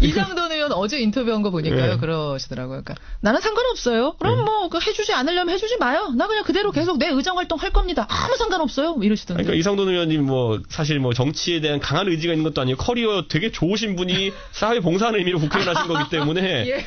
이상돈 의원 어제 인터뷰한 거 보니까요. 그러시더라고요. 그러니까 나는 상관없어요. 그럼 뭐 해주지 않으려면 해주지 마요. 나 그냥 그대로 계속 내 의정 활동 할 겁니다. 아무 아무 상관없어요. 이러시던데. 그러니까 이상돈 의원님 뭐 사실 뭐 정치에 대한 강한 의지가 있는 것도 아니고 커리어 되게 좋으신 분이 사회 봉사하는 의미로 국회의원 하신 거기 때문에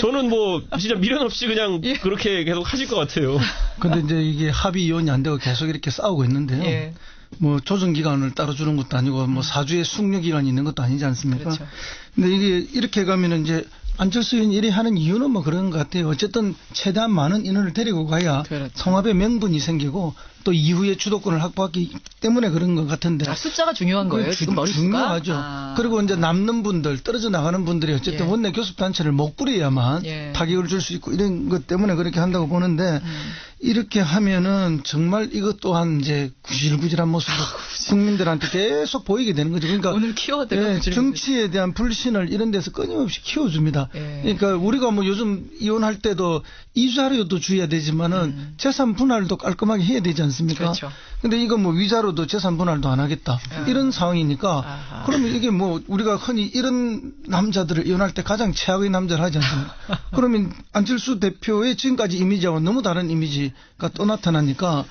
저는 뭐 진짜 미련 없이 그냥 그렇게 계속 하실 것 같아요. 근데 이제 이게 합의위원이 안 되고 계속 이렇게 싸우고 있는데요. 뭐 조정 기간을 따로 주는 것도 아니고 뭐 4주의 숙려 기간이 있는 것도 아니지 않습니까? 그렇죠. 근데 이게 이렇게 가면은 이제 안철수 의원이 이래 하는 이유는 뭐 그런 것 같아요. 어쨌든 최대한 많은 인원을 데리고 가야 통합의 명분이 생기고 또 이후에 주도권을 확보하기 때문에 그런 것 같은데. 숫자가 중요한 거예요. 지금 머릿수가? 중요하죠. 그리고 이제 남는 분들, 떨어져 나가는 분들이 어쨌든 원내 교섭단체를 못 꾸려야만 타격을 줄 수 있고 이런 것 때문에 그렇게 한다고 보는데 이렇게 하면은 정말 이것 또한 이제 구질구질한 모습으로 국민들한테 계속 보이게 되는 거죠. 그러니까 오늘 키워드가 정치에 대한 불신을 이런 데서 끊임없이 키워줍니다. 그러니까 우리가 뭐 요즘 이혼할 때도 이자료도 줘야 되지만은 재산 분할도 깔끔하게 해야 되지 않습니까? 그렇죠. 근데 이거 뭐 위자료도 재산 분할도 안 하겠다. 이런 상황이니까 그러면 이게 뭐 우리가 흔히 이런 남자들을 이혼할 때 가장 최악의 남자를 하지 않습니까? 그러면 안철수 대표의 지금까지 이미지와 너무 다른 이미지가 또 나타나니까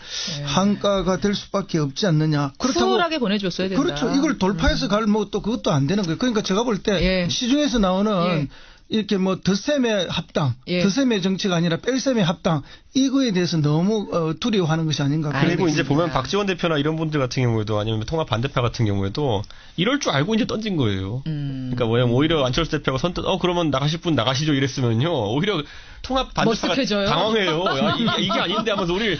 한가가 될 수밖에 없지 않느냐. 그렇다고 쿨하게 보내줬어야 된다. 그렇죠. 이걸 돌파해서 갈 뭐 또 그것도 안 되는 거예요. 그러니까 제가 볼 때 시중에서 나오는 이렇게 뭐 덧셈의 합당, 덧셈의 정치가 아니라 뺄셈의 합당 이거에 대해서 너무 두려워하는 것이 아닌가. 그리고 이제 보면 박지원 대표나 이런 분들 같은 경우에도 아니면 통합 반대파 같은 경우에도 이럴 줄 알고 이제 던진 거예요. 그러니까 뭐냐면 오히려 안철수 대표가 선뜻 그러면 나가실 분 나가시죠 이랬으면요. 오히려 통합 반대파가 당황해요. 야, 이게 아닌데 하면서 우리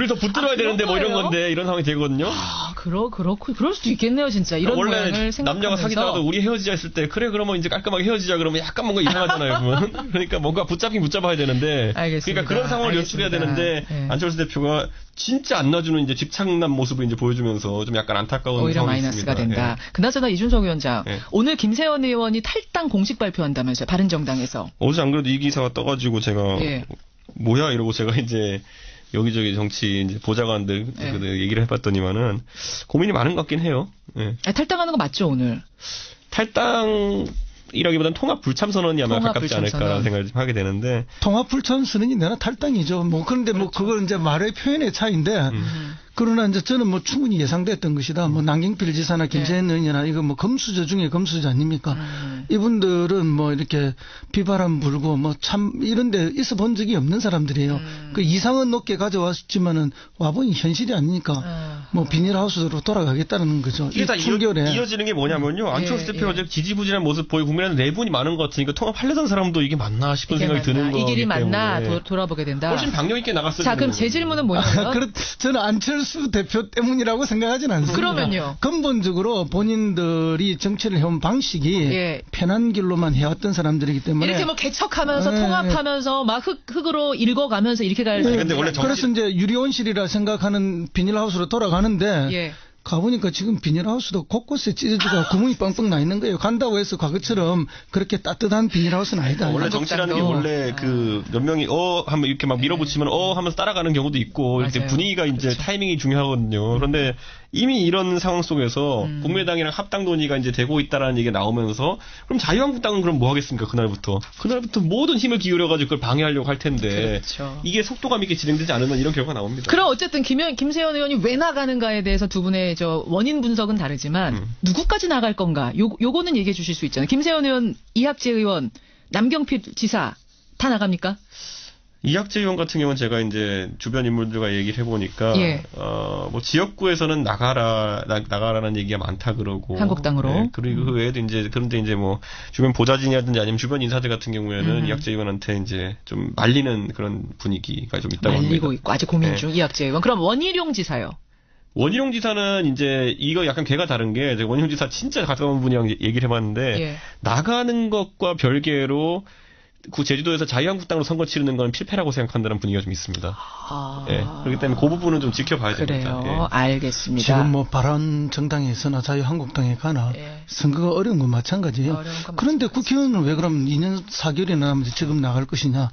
더 붙들어야 되는데 뭐 이런 건데 이런 상황이 되거든요. 그렇고 그럴 수도 있겠네요 진짜. 이런 원래 모양을 생각하면서. 남녀가 사귀다가도 우리 헤어지자 했을 때 그래 그러면 이제 깔끔하게 헤어지자 그러면 약간 뭔가 이상하잖아요. 그러면. 그러니까 뭔가 붙잡아야 되는데. 알겠습니다. 그러니까 그런 상황을 연출해야 되는데 안철수 대표가 진짜 안 놔주는 이제 집착남 모습을 이제 보여주면서 좀 약간 안타까운 오히려 상황이 마이너스가 있습니다. 된다. 그나저나 이준석 위원장 오늘 김세현 의원이 탈당 공식 발표한다면서요. 바른정당에서. 어제 안 그래도 이 기사가 떠가지고 제가 뭐야 이러고 제가 이제 여기저기 정치 이제 보좌관들 얘기를 해봤더니만은 고민이 많은 것 같긴 해요. 탈당하는 거 맞죠 오늘? 탈당이라기보다는 통합 불참 선언이 아마 가깝지 않을까라는 생각을 좀 하게 되는데. 통합 불참 선언이 내나 탈당이죠. 뭐 그런데 뭐 그걸 이제 말의 표현의 차이인데. 그러나 이제 저는 뭐 충분히 예상됐던 것이다. 뭐 남경필 지사나 김세현 의원이나 이거 뭐 검수저 중에 검수저 아닙니까? 이분들은 뭐 이렇게 비바람 불고 뭐 참 이런 데 있어 본 적이 없는 사람들이에요. 그 이상은 높게 가져왔지만은 와보니 현실이 아니니까 뭐 비닐하우스로 돌아가겠다는 거죠. 이게 다 이어지는 게 뭐냐면요. 안철수 대표가 어제 지지부진한 모습 보이고 국민의힘 내분이 많은 것 같으니까 통합하려던 사람도 이게 맞나 싶은 생각이 드는 거예요. 이 길이 맞나 돌아보게 된다. 훨씬 박력 있게 나갔어요. 자 그럼 제 질문은 뭐냐면 저는 안철수 대표 때문이라고 생각하진 않습니다. 그러면요. 근본적으로 본인들이 정치를 해온 방식이 편한 길로만 해왔던 사람들이기 때문에 이렇게 뭐 개척하면서 통합하면서 막 흙으로 읽어가면서 이렇게 갈. 근데 원래 그래서 이제 유리온실이라 생각하는 비닐하우스로 돌아가는데. 가보니까 지금 비닐하우스도 곳곳에 찢어지고 구멍이 뻥뻥 나 있는 거예요. 간다고 해서 과거처럼 그렇게 따뜻한 비닐하우스는 아니다. 원래 정치라는 게 원래 그 몇 명이 하면 이렇게 막 밀어붙이면 하면서 따라가는 경우도 있고 이렇게 분위기가 이제 타이밍이 중요하거든요. 그런데 이미 이런 상황 속에서 국민의당이랑 합당 논의가 이제 되고 있다라는 얘기가 나오면서 그럼 자유한국당은 그럼 뭐 하겠습니까? 그날부터 모든 힘을 기울여가지고 그걸 방해하려고 할 텐데 이게 속도감 있게 진행되지 않으면 이런 결과가 나옵니다. 그럼 어쨌든 김세현 의원이 왜 나가는가에 대해서 두 분의 원인 분석은 다르지만 누구까지 나갈 건가? 요거는 얘기해 주실 수 있잖아요. 김세현 의원, 이학재 의원, 남경필 지사 다 나갑니까? 이학재 의원 같은 경우는 제가 이제 주변 인물들과 얘기를 해보니까 뭐 지역구에서는 나가라는 얘기가 많다 그러고 한국당으로 그리고 그 외에도 이제 그런데 이제 뭐 주변 보좌진이라든지 아니면 주변 인사들 같은 경우에는 이학재 의원한테 이제 좀 말리는 그런 분위기가 좀 있다고 합니다. 말리고 있고 아직 고민 중 이학재 의원. 그럼 원희룡 지사요? 원희룡 지사는 이제 이거 약간 걔가 다른 게 원희룡 지사 진짜 가까운 분이랑 얘기를 해봤는데 나가는 것과 별개로 그 제주도에서 자유한국당으로 선거 치르는 건 필패라고 생각한다는 분위기가 좀 있습니다. 그렇기 때문에 그 부분은 좀 지켜봐야 됩니다. 그래요. 알겠습니다. 지금 뭐 바른정당에서나 자유한국당에 가나 선거가 어려운 건 마찬가지예요. 그런데 국회의원은 왜 그럼 2년 4개월이나 남았는데 지금 나갈 것이냐.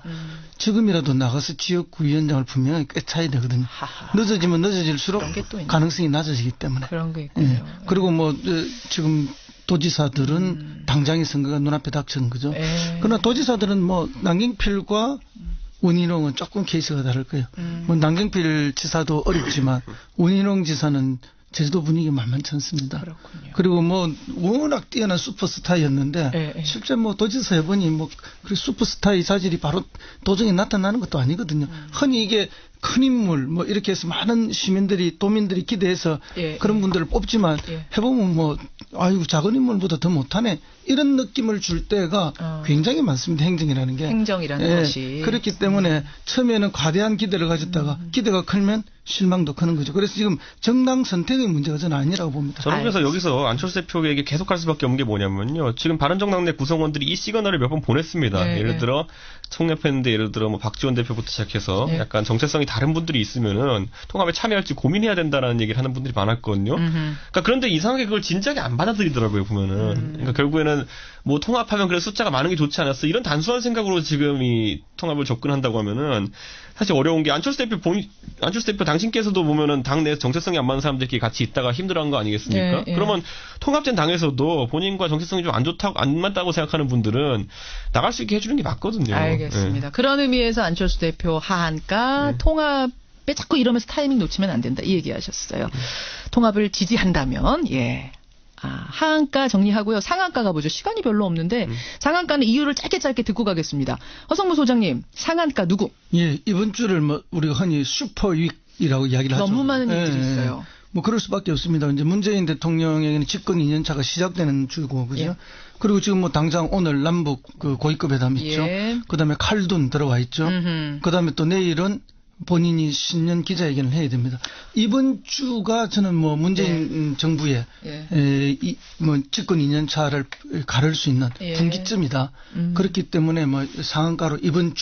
지금이라도 나가서 지역구 위원장을 분명히 꿰차야 되거든요. 늦어지면 늦어질수록 가능성이 낮아지기 때문에. 그런 게 있군요. 그리고 뭐 지금 도지사들은 당장의 선거가 눈앞에 닥친 거죠. 그러나 도지사들은 뭐 남경필과 원희룡은 조금 케이스가 다를 거예요. 뭐 남경필 지사도 어렵지만 원희룡 지사는 제주도 분위기 만만치 않습니다. 그렇군요. 그리고 뭐 워낙 뛰어난 슈퍼스타였는데 실제 뭐 도지사 해보니 뭐 그 슈퍼스타의 자질이 바로 도정에 나타나는 것도 아니거든요. 흔히 이게 큰 인물 뭐 이렇게 해서 많은 시민들이 도민들이 기대해서 그런 분들을 뽑지만 해보면 뭐 아유 작은 인물보다 더 못하네 이런 느낌을 줄 때가 굉장히 많습니다. 행정이라는 게. 행정이라는 것이. 그렇기 때문에 처음에는 과대한 기대를 가졌다가 기대가 크면 실망도 크는 거죠. 그래서 지금 정당 선택의 문제가 저는 아니라고 봅니다. 저는 그래서 여기서 안철수 대표에게 계속할 수밖에 없는 게 뭐냐면요. 지금 바른정당 내 구성원들이 이 시그널을 몇 번 보냈습니다. 예를 들어 총협했는데 예를 들어 뭐 박지원 대표부터 시작해서 약간 정체성이 다른 분들이 있으면은 통합에 참여할지 고민해야 된다라는 얘기를 하는 분들이 많았거든요. 그러니까 그런데 이상하게 그걸 진작에 안 받아들이더라고요, 보면은. 그러니까 결국에는 뭐 통합하면 그래 숫자가 많은 게 좋지 않았어. 이런 단순한 생각으로 지금 이 통합을 접근한다고 하면은 사실 어려운 게 안철수 대표 당신께서도 보면은 당내 정체성이 안 맞는 사람들끼리 같이 있다가 힘들어한 거 아니겠습니까? 그러면 통합된 당에서도 본인과 정체성이 좀 안 맞다고 생각하는 분들은 나갈 수 있게 해주는 게 맞거든요. 알겠습니다. 그런 의미에서 안철수 대표 하한가 통합에 자꾸 이러면서 타이밍 놓치면 안 된다 이 얘기하셨어요. 통합을 지지한다면 하한가 정리하고요. 상한가 가보죠. 시간이 별로 없는데 상한가는 이유를 짧게 듣고 가겠습니다. 허성무 소장님, 상한가 누구? 예, 이번 주를 뭐 우리가 흔히 슈퍼윅이라고 이야기를 하죠. 너무 많은 일들이 있어요. 뭐 그럴 수밖에 없습니다. 이제 문재인 대통령에게는 집권 2년차가 시작되는 주고 그죠? 그리고 지금 뭐 당장 오늘 남북 그 고위급 회담 있죠. 그다음에 칼둔 들어와 있죠. 그다음에 또 내일은 본인이 신년 기자회견을 해야 됩니다. 이번 주가 저는 뭐 문재인 정부의 뭐 집권 2년 차를 가를 수 있는 분기점이다. 그렇기 때문에 뭐 상한가로 이번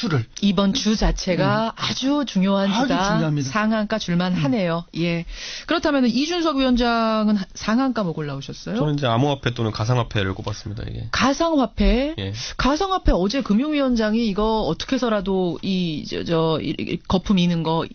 주 자체가 아주 중요한 주다. 아주 중요합니다. 상한가 줄만 하네요. 예. 그렇다면 이준석 위원장은 상한가 뭐 골라오셨어요? 저는 이제 암호화폐 또는 가상화폐를 꼽았습니다. 이게. 가상화폐? 가상화폐 어제 금융위원장이 이거 어떻게 해서라도 거품 이는 거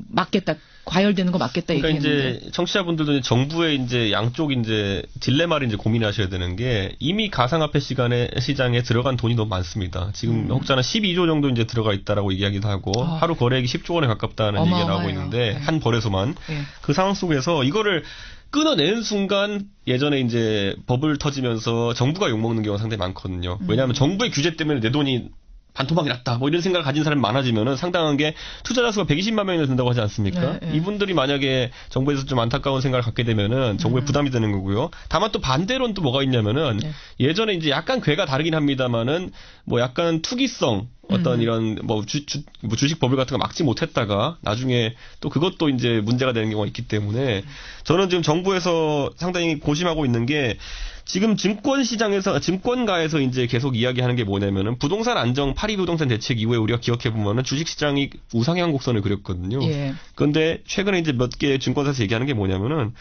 맞겠다. 과열되는 거 맞겠다 그러니까 얘기했는데. 이제 청취자분들도 이제 정부의 이제 양쪽 이제 딜레마를 이제 고민하셔야 되는 게 이미 가상화폐 시장에 들어간 돈이 너무 많습니다. 지금 혹자는 12조 정도 이제 들어가 있다라고 얘기하기도 하고 하루 거래액이 10조 원에 가깝다는 얘기가 나오고 있는데 한 거래소만 그 상황 속에서 이거를 끊어내는 순간 예전에 이제 버블 터지면서 정부가 욕먹는 경우가 상당히 많거든요. 왜냐하면 정부의 규제 때문에 내 돈이 반토막이 났다. 뭐 이런 생각을 가진 사람이 많아지면은 상당한 게 투자자 수가 120만 명이나 된다고 하지 않습니까? 이분들이 만약에 정부에서 좀 안타까운 생각을 갖게 되면은 정부에 부담이 되는 거고요. 다만 또 반대로는 또 뭐가 있냐면은 예전에 이제 약간 궤가 다르긴 합니다만은 뭐 약간 투기성 어떤 이런 뭐 주식 버블 같은 거 막지 못했다가 나중에 또 그것도 이제 문제가 되는 경우가 있기 때문에 저는 지금 정부에서 상당히 고심하고 있는 게 지금 증권가에서 이제 계속 이야기하는 게 뭐냐면은 부동산 안정 8.2 부동산 대책 이후에 우리가 기억해 보면은 주식시장이 우상향 곡선을 그렸거든요. 그런데 최근에 이제 몇 개 증권사에서 얘기하는 게 뭐냐면은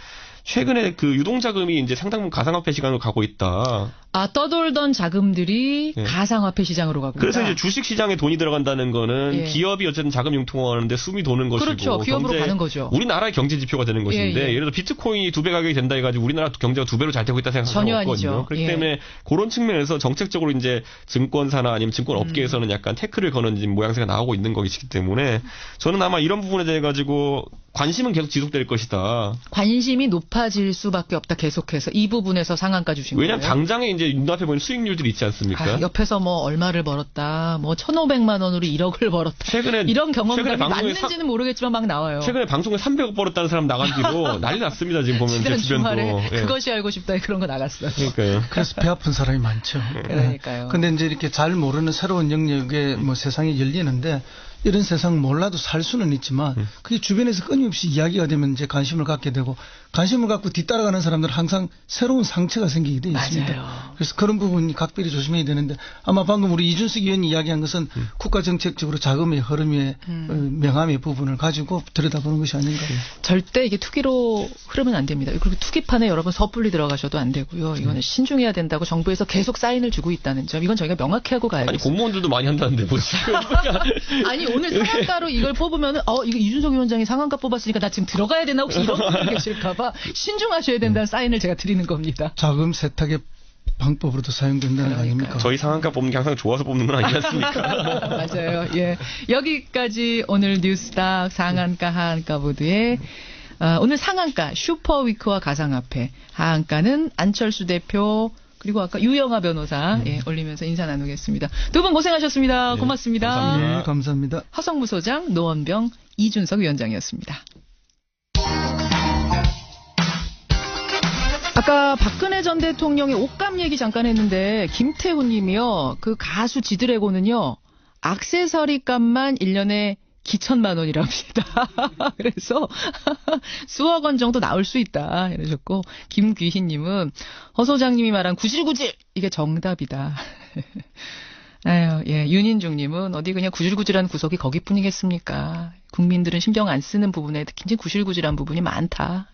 최근에 그 유동자금이 이제 상당 부분 가상화폐 시장으로 가고 있다. 떠돌던 자금들이 가상화폐 시장으로 가고 있다. 그래서 이제 주식시장에 돈이 들어간다는 거는 기업이 어쨌든 자금 융통하는데 숨이 도는 것이고. 그렇죠. 기업으로 가는 거죠. 우리나라의 경제 지표가 되는 것인데 예를 들어 비트코인이 2배 가격이 된다 해가지고 우리나라 경제가 2배로 잘 되고 있다 생각하는 건 없거든요. 그렇기 때문에 그런 측면에서 정책적으로 이제 증권사나 아니면 증권업계에서는 약간 태클을 거는 모양새가 나오고 있는 것이기 때문에 저는 아마 이런 부분에 대해 가지고 관심은 계속 지속될 것이다. 관심이 높아질 수밖에 없다. 계속해서 이 부분에서 상한가 주신 거예요. 왜냐하면 당장에 이제 눈앞에 보이는 수익률들이 있지 않습니까? 옆에서 뭐 얼마를 벌었다. 뭐 1,500만 원으로 1억을 벌었다. 최근에 이런 경험담이 맞는지는 모르겠지만 막 나와요. 최근에 방송에 300억 벌었다는 사람 나간 뒤로 난리 났습니다. 지금 보면 제 주변도. 그것이 알고 싶다 그런 거 나갔어요. 그러니까요. 그래서 배 아픈 사람이 많죠. 그러니까요. 근데 이제 이렇게 잘 모르는 새로운 영역에 뭐 세상이 열리는데 이런 세상 몰라도 살 수는 있지만 그게 주변에서 끊임없이 이야기가 되면 이제 관심을 갖게 되고 관심을 갖고 뒤따라가는 사람들은 항상 새로운 상처가 생기게 돼 있습니다. 맞아요. 그래서 그런 부분이 각별히 조심해야 되는데 아마 방금 우리 이준석 의원이 이야기한 것은 국가 정책적으로 자금의 흐름의 명암의 부분을 가지고 들여다보는 것이 아닌가. 절대 이게 투기로 흐르면 안 됩니다. 그리고 투기판에 여러분 섣불리 들어가셔도 안 되고요. 이거는 신중해야 된다고 정부에서 계속 사인을 주고 있다는 점. 이건 저희가 명확히 하고 가야겠어요. 아니 공무원들도 많이 한다는데 뭐 지금. 아니 오늘 상한가로 이걸 뽑으면은 이거 이준석 위원장이 상한가 뽑았으니까 나 지금 들어가야 되나 혹시 이런 분들 계실까봐 신중하셔야 된다는 사인을 제가 드리는 겁니다. 자금 세탁의 방법으로도 사용된다는 거 아닙니까? 저희 상한가 뽑는 게 항상 좋아서 뽑는 건 아니지 않습니까? 맞아요. 예. 여기까지 오늘 뉴스닥 상한가 하한가 보드의 오늘 상한가 슈퍼위크와 가상화폐, 하한가는 안철수 대표 그리고 아까 유영아 변호사 올리면서 인사 나누겠습니다. 두 분 고생하셨습니다. 고맙습니다. 감사합니다. 네, 감사합니다. 하성무 소장, 노원병, 이준석 위원장이었습니다. 아까 박근혜 전 대통령의 옷감 얘기 잠깐 했는데 김태훈 님이요. 그 가수 지드래곤은요. 액세서리 값만 1년에 기천만 원이랍니다. 그래서 수억 원 정도 나올 수 있다 이러셨고 김귀희님은 허 소장님이 말한 구질구질 이게 정답이다. 아유, 예, 윤인중님은 어디 그냥 구질구질한 구석이 거기뿐이겠습니까? 국민들은 신경 안 쓰는 부분에 굉장히 구질구질한 부분이 많다.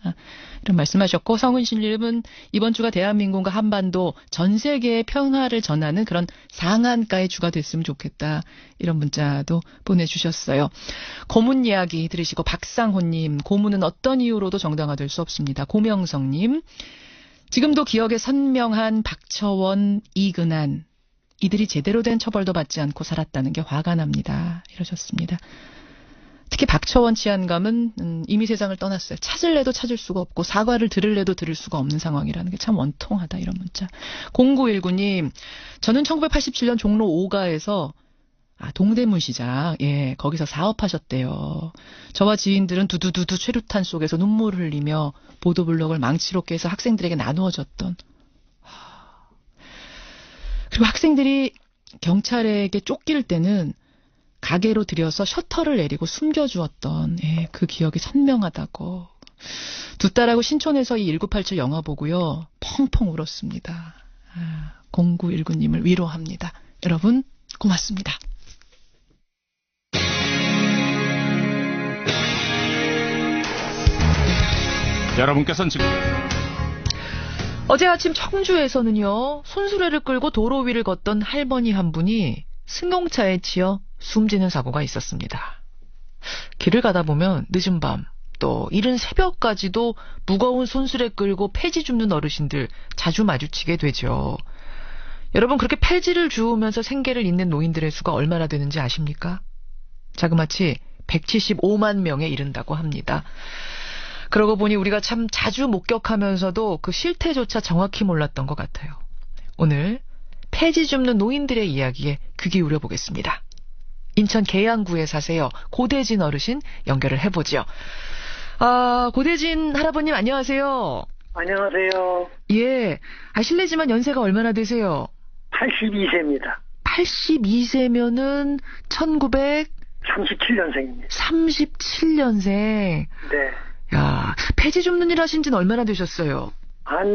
이런 말씀하셨고 성은실님은 이번 주가 대한민국과 한반도 전 세계의 평화를 전하는 그런 상한가의 주가 됐으면 좋겠다. 이런 문자도 보내주셨어요. 고문 이야기 들으시고 박상호님 고문은 어떤 이유로도 정당화될 수 없습니다. 고명성님 지금도 기억에 선명한 박처원, 이근한 이들이 제대로 된 처벌도 받지 않고 살았다는 게 화가 납니다. 이러셨습니다. 특히 박처원 치안감은 이미 세상을 떠났어요. 찾을래도 찾을 수가 없고 사과를 들을래도 들을 수가 없는 상황이라는 게 참 원통하다. 이런 문자. 0919님 저는 1987년 종로 5가에서 동대문 시장 거기서 사업하셨대요. 저와 지인들은 두두두두 최루탄 속에서 눈물을 흘리며 보도블록을 망치로 깨서 학생들에게 나누어 줬던 그리고 학생들이 경찰에게 쫓길 때는 가게로 들여서 셔터를 내리고 숨겨주었던 그 기억이 선명하다고. 두 딸하고 신촌에서 이 1987 영화 보고요. 펑펑 울었습니다. 0919님을 위로합니다. 여러분 고맙습니다. 여러분께서는 지금 어제 아침 청주에서는요. 손수레를 끌고 도로 위를 걷던 할머니 한 분이 승용차에 치여 숨지는 사고가 있었습니다. 길을 가다 보면 늦은 밤 또 이른 새벽까지도 무거운 손수레 끌고 폐지 줍는 어르신들 자주 마주치게 되죠. 여러분 그렇게 폐지를 주우면서 생계를 잇는 노인들의 수가 얼마나 되는지 아십니까? 자그마치 175만 명에 이른다고 합니다. 그러고 보니 우리가 참 자주 목격하면서도 그 실태조차 정확히 몰랐던 것 같아요. 오늘 폐지 줍는 노인들의 이야기에 귀 기울여 보겠습니다. 인천 계양구에 사세요. 고대진 어르신 연결을 해보죠. 고대진 할아버님 안녕하세요. 안녕하세요. 예. 실례지만 연세가 얼마나 되세요? 82세입니다. 82세면은 1937년생입니다. 37년생. 네. 야, 폐지 줍는 일 하신 지는 얼마나 되셨어요? 한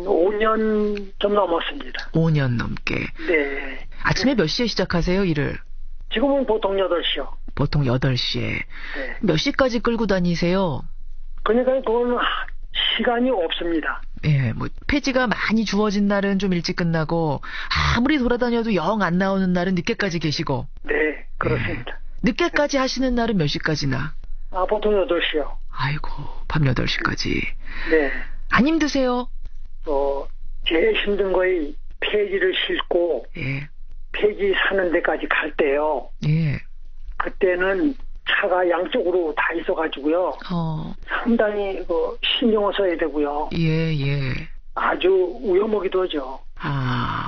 5년 좀 넘었습니다. 5년 넘게. 네. 아침에 몇 시에 시작하세요, 일을? 지금은 보통 8시요. 보통 8시에. 네. 몇 시까지 끌고 다니세요? 그러니까 그건 시간이 없습니다. 예, 폐지가 많이 주어진 날은 좀 일찍 끝나고, 아무리 돌아다녀도 영 안 나오는 날은 늦게까지 계시고. 네, 그렇습니다. 예. 늦게까지 하시는 날은 몇 시까지나? 보통 8시요. 아이고, 밤 8시까지. 네. 안 힘드세요? 제일 힘든 거이 폐지를 싣고, 예. 폐지 사는 데까지 갈 때요. 예. 그때는 차가 양쪽으로 다 있어가지고요. 상당히 신경을 써야 되고요. 예. 아주 위험하기도 하죠.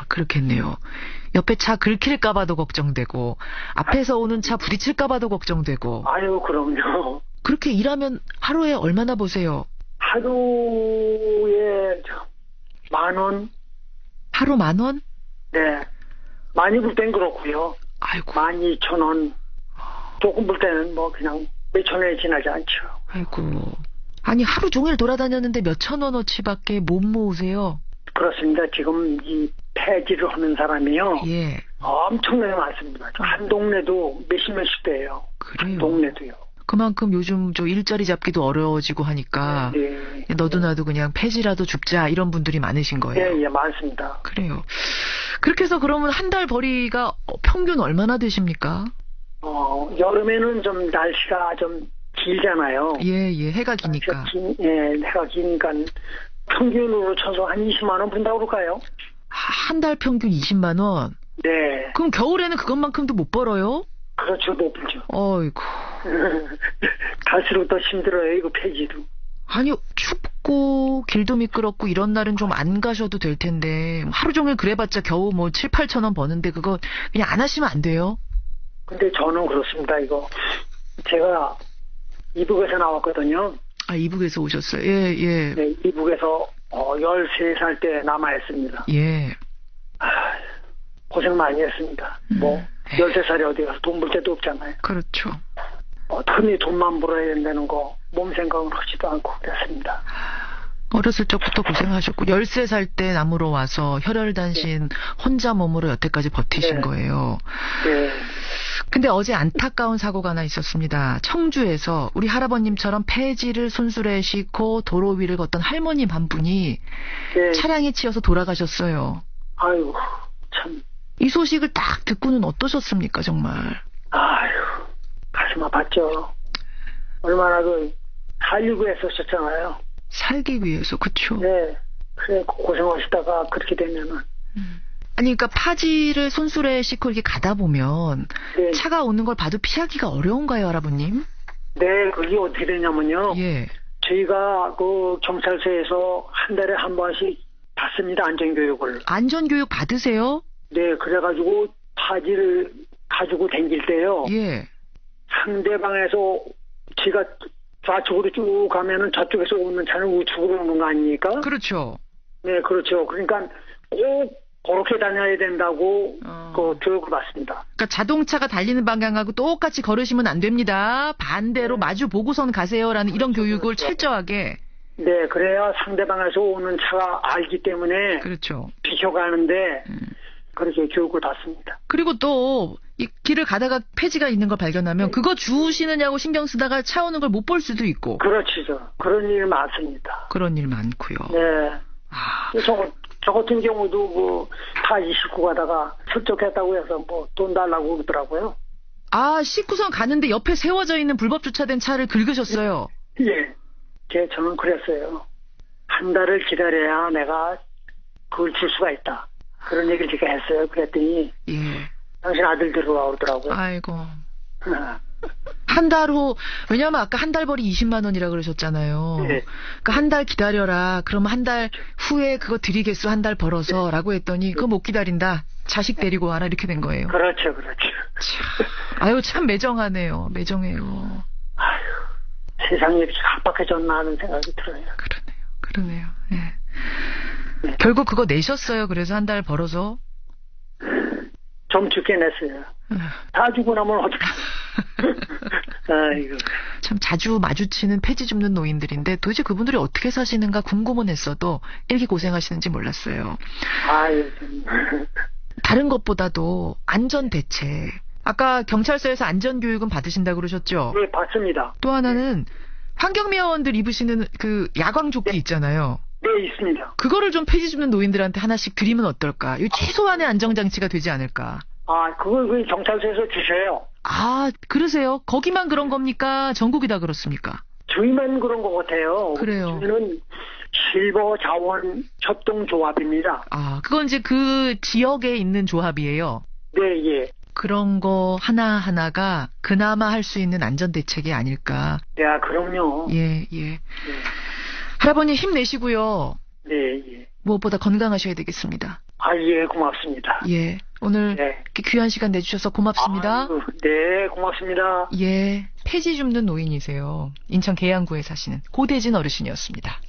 그렇겠네요. 옆에 차 긁힐까봐도 걱정되고, 앞에서 오는 차 부딪힐까봐도 걱정되고. 아유, 그럼요. 그렇게 일하면 하루에 얼마나 보세요? 하루에 10,000원. 하루 10,000원? 네. 많이 불 땐 그렇고요. 아이고. 12,000원. 조금 불 때는 그냥 몇천 원에 지나지 않죠. 아이고. 아니, 하루 종일 돌아다녔는데 몇천 원어치밖에 못 모으세요? 그렇습니다. 지금 이 폐지를 하는 사람이요. 예. 엄청나게 많습니다. 한 동네도 몇십 대예요. 그래요? 한 동네도요. 그만큼 요즘 일자리 잡기도 어려워지고 하니까 네. 너도 나도 그냥 폐지라도 줍자 이런 분들이 많으신 거예요. 예, 많습니다. 그래요. 그렇게 해서 그러면 한 달 벌이가 평균 얼마나 되십니까? 여름에는 좀 날씨가 좀 길잖아요. 예, 해가 기니까. 해가 기니까 평균으로 쳐서 한 20만 원 분다고 그럴까요? 한 달 평균 20만 원? 네. 그럼 겨울에는 그것만큼도 못 벌어요? 그렇죠, 못 벌죠. 어이구. 갈수록 더 힘들어요, 이거 폐지도. 아니, 춥고 길도 미끄럽고 이런 날은 좀 안 가셔도 될 텐데 하루 종일 그래봤자 겨우 뭐 7, 8천 원 버는데 그거 그냥 안 하시면 안 돼요? 근데 저는 그렇습니다, 이거. 제가 이북에서 나왔거든요. 아, 이북에서 오셨어요? 예, 예. 네, 이북에서 13살 때 남아있습니다. 예. 고생 많이 했습니다. 뭐 13살이 어디 가서 돈 벌 데도 없잖아요. 그렇죠. 틈이 돈만 벌어야 된다는 거 몸 생각은 하지도 않고 그랬습니다. 어렸을 적부터 고생하셨고 13살 때 남으로 와서 혈혈단신 혼자 몸으로 여태까지 버티신 거예요. 네. 근데 어제 안타까운 사고가 하나 있었습니다. 청주에서 우리 할아버님처럼 폐지를 손수레에 싣고 도로 위를 걷던 할머님 한 분이 차량에 치여서 돌아가셨어요. 아유, 참. 이 소식을 딱 듣고는 어떠셨습니까, 정말? 아유, 가슴 아팠죠. 얼마나 살기 위해서 썼잖아요. 살기 위해서, 그쵸? 네. 그래, 고생하시다가 그렇게 되면은. 아니, 그러니까 파지를 손수레에 싣고 이렇게 가다 보면 차가 오는 걸 봐도 피하기가 어려운가요, 할아버님? 네, 그게 어떻게 되냐면요. 예. 저희가 경찰서에서 한 달에 한 번씩 받습니다, 안전교육을. 안전교육 받으세요? 네, 그래가지고 파지를 가지고 다닐 때요. 예. 상대방에서 제가 좌측으로 쭉 가면은 저쪽에서 오는 차는 우측으로 오는 거 아닙니까? 그렇죠. 네, 그렇죠. 그러니까 꼭 그렇게 다녀야 된다고 그 교육을 받습니다. 그러니까 자동차가 달리는 방향하고 똑같이 걸으시면 안 됩니다. 반대로 마주 보고선 가세요라는 이런 교육을 철저하게. 네, 그래야 상대방에서 오는 차가 알기 때문에 그렇죠. 비켜가는데 그렇게 교육을 받습니다. 그리고 또 이 길을 가다가 폐지가 있는 걸 발견하면 그거 주우시느냐고 신경 쓰다가 차 오는 걸 못 볼 수도 있고. 그렇죠. 그런 일 많습니다. 그런 일 많고요. 네. 저 같은 경우도 파지 싣고 가다가 출적했다고 해서 돈 달라고 그러더라고요. 아, 싣고선 가는데 옆에 세워져 있는 불법 주차된 차를 긁으셨어요? 예. 저는 그랬어요. 한 달을 기다려야 내가 그걸 줄 수가 있다. 그런 얘기를 제가 했어요. 그랬더니 당신 아들 들어와 오더라고요. 아이고. 한 달 후, 왜냐면 아까 한 달 벌이 20만 원이라 그러셨잖아요. 네. 그러니까 한 달 기다려라. 그러면 한 달 후에 그거 드리겠어. 한 달 벌어서. 라고 했더니 그거 못 기다린다. 자식 데리고 와라. 이렇게 된 거예요. 그렇죠. 아유, 참 매정하네요. 매정해요. 아유, 세상이 이렇게 각박해졌나 하는 생각이 들어요. 그러네요. 예. 네. 결국 그거 내셨어요. 그래서 한 달 벌어서. 좀 죽게 냈어요. 다 주고 나면 어떡해. 아이고. 참 자주 마주치는 폐지 줍는 노인들인데 도대체 그분들이 어떻게 사시는가 궁금은 했어도 이렇게 고생하시는지 몰랐어요. 아유. 다른 것보다도 안전 대책. 아까 경찰서에서 안전교육은 받으신다고 그러셨죠? 네, 받습니다. 또 하나는 환경미화원들 입으시는 그 야광조끼 있잖아요. 네, 있습니다. 그거를 좀 폐지 줍는 노인들한테 하나씩 드리면 어떨까? 이 최소한의 안정장치가 되지 않을까? 아, 그걸 경찰서에서 주셔요. 아, 그러세요? 거기만 그런 겁니까? 전국이 다 그렇습니까? 저희만 그런 것 같아요. 그래요. 저희는 실버 자원 협동조합입니다. 아, 그건 이제 그 지역에 있는 조합이에요? 네, 예. 그런 거 하나하나가 그나마 할 수 있는 안전대책이 아닐까. 야, 그럼요. 예. 할아버님 힘내시고요. 네, 예. 무엇보다 건강하셔야 되겠습니다. 아, 예, 고맙습니다. 예. 오늘 이렇게 귀한 시간 내주셔서 고맙습니다. 아유, 네, 고맙습니다. 예. 폐지 줍는 노인이세요. 인천 계양구에 사시는 고대진 어르신이었습니다.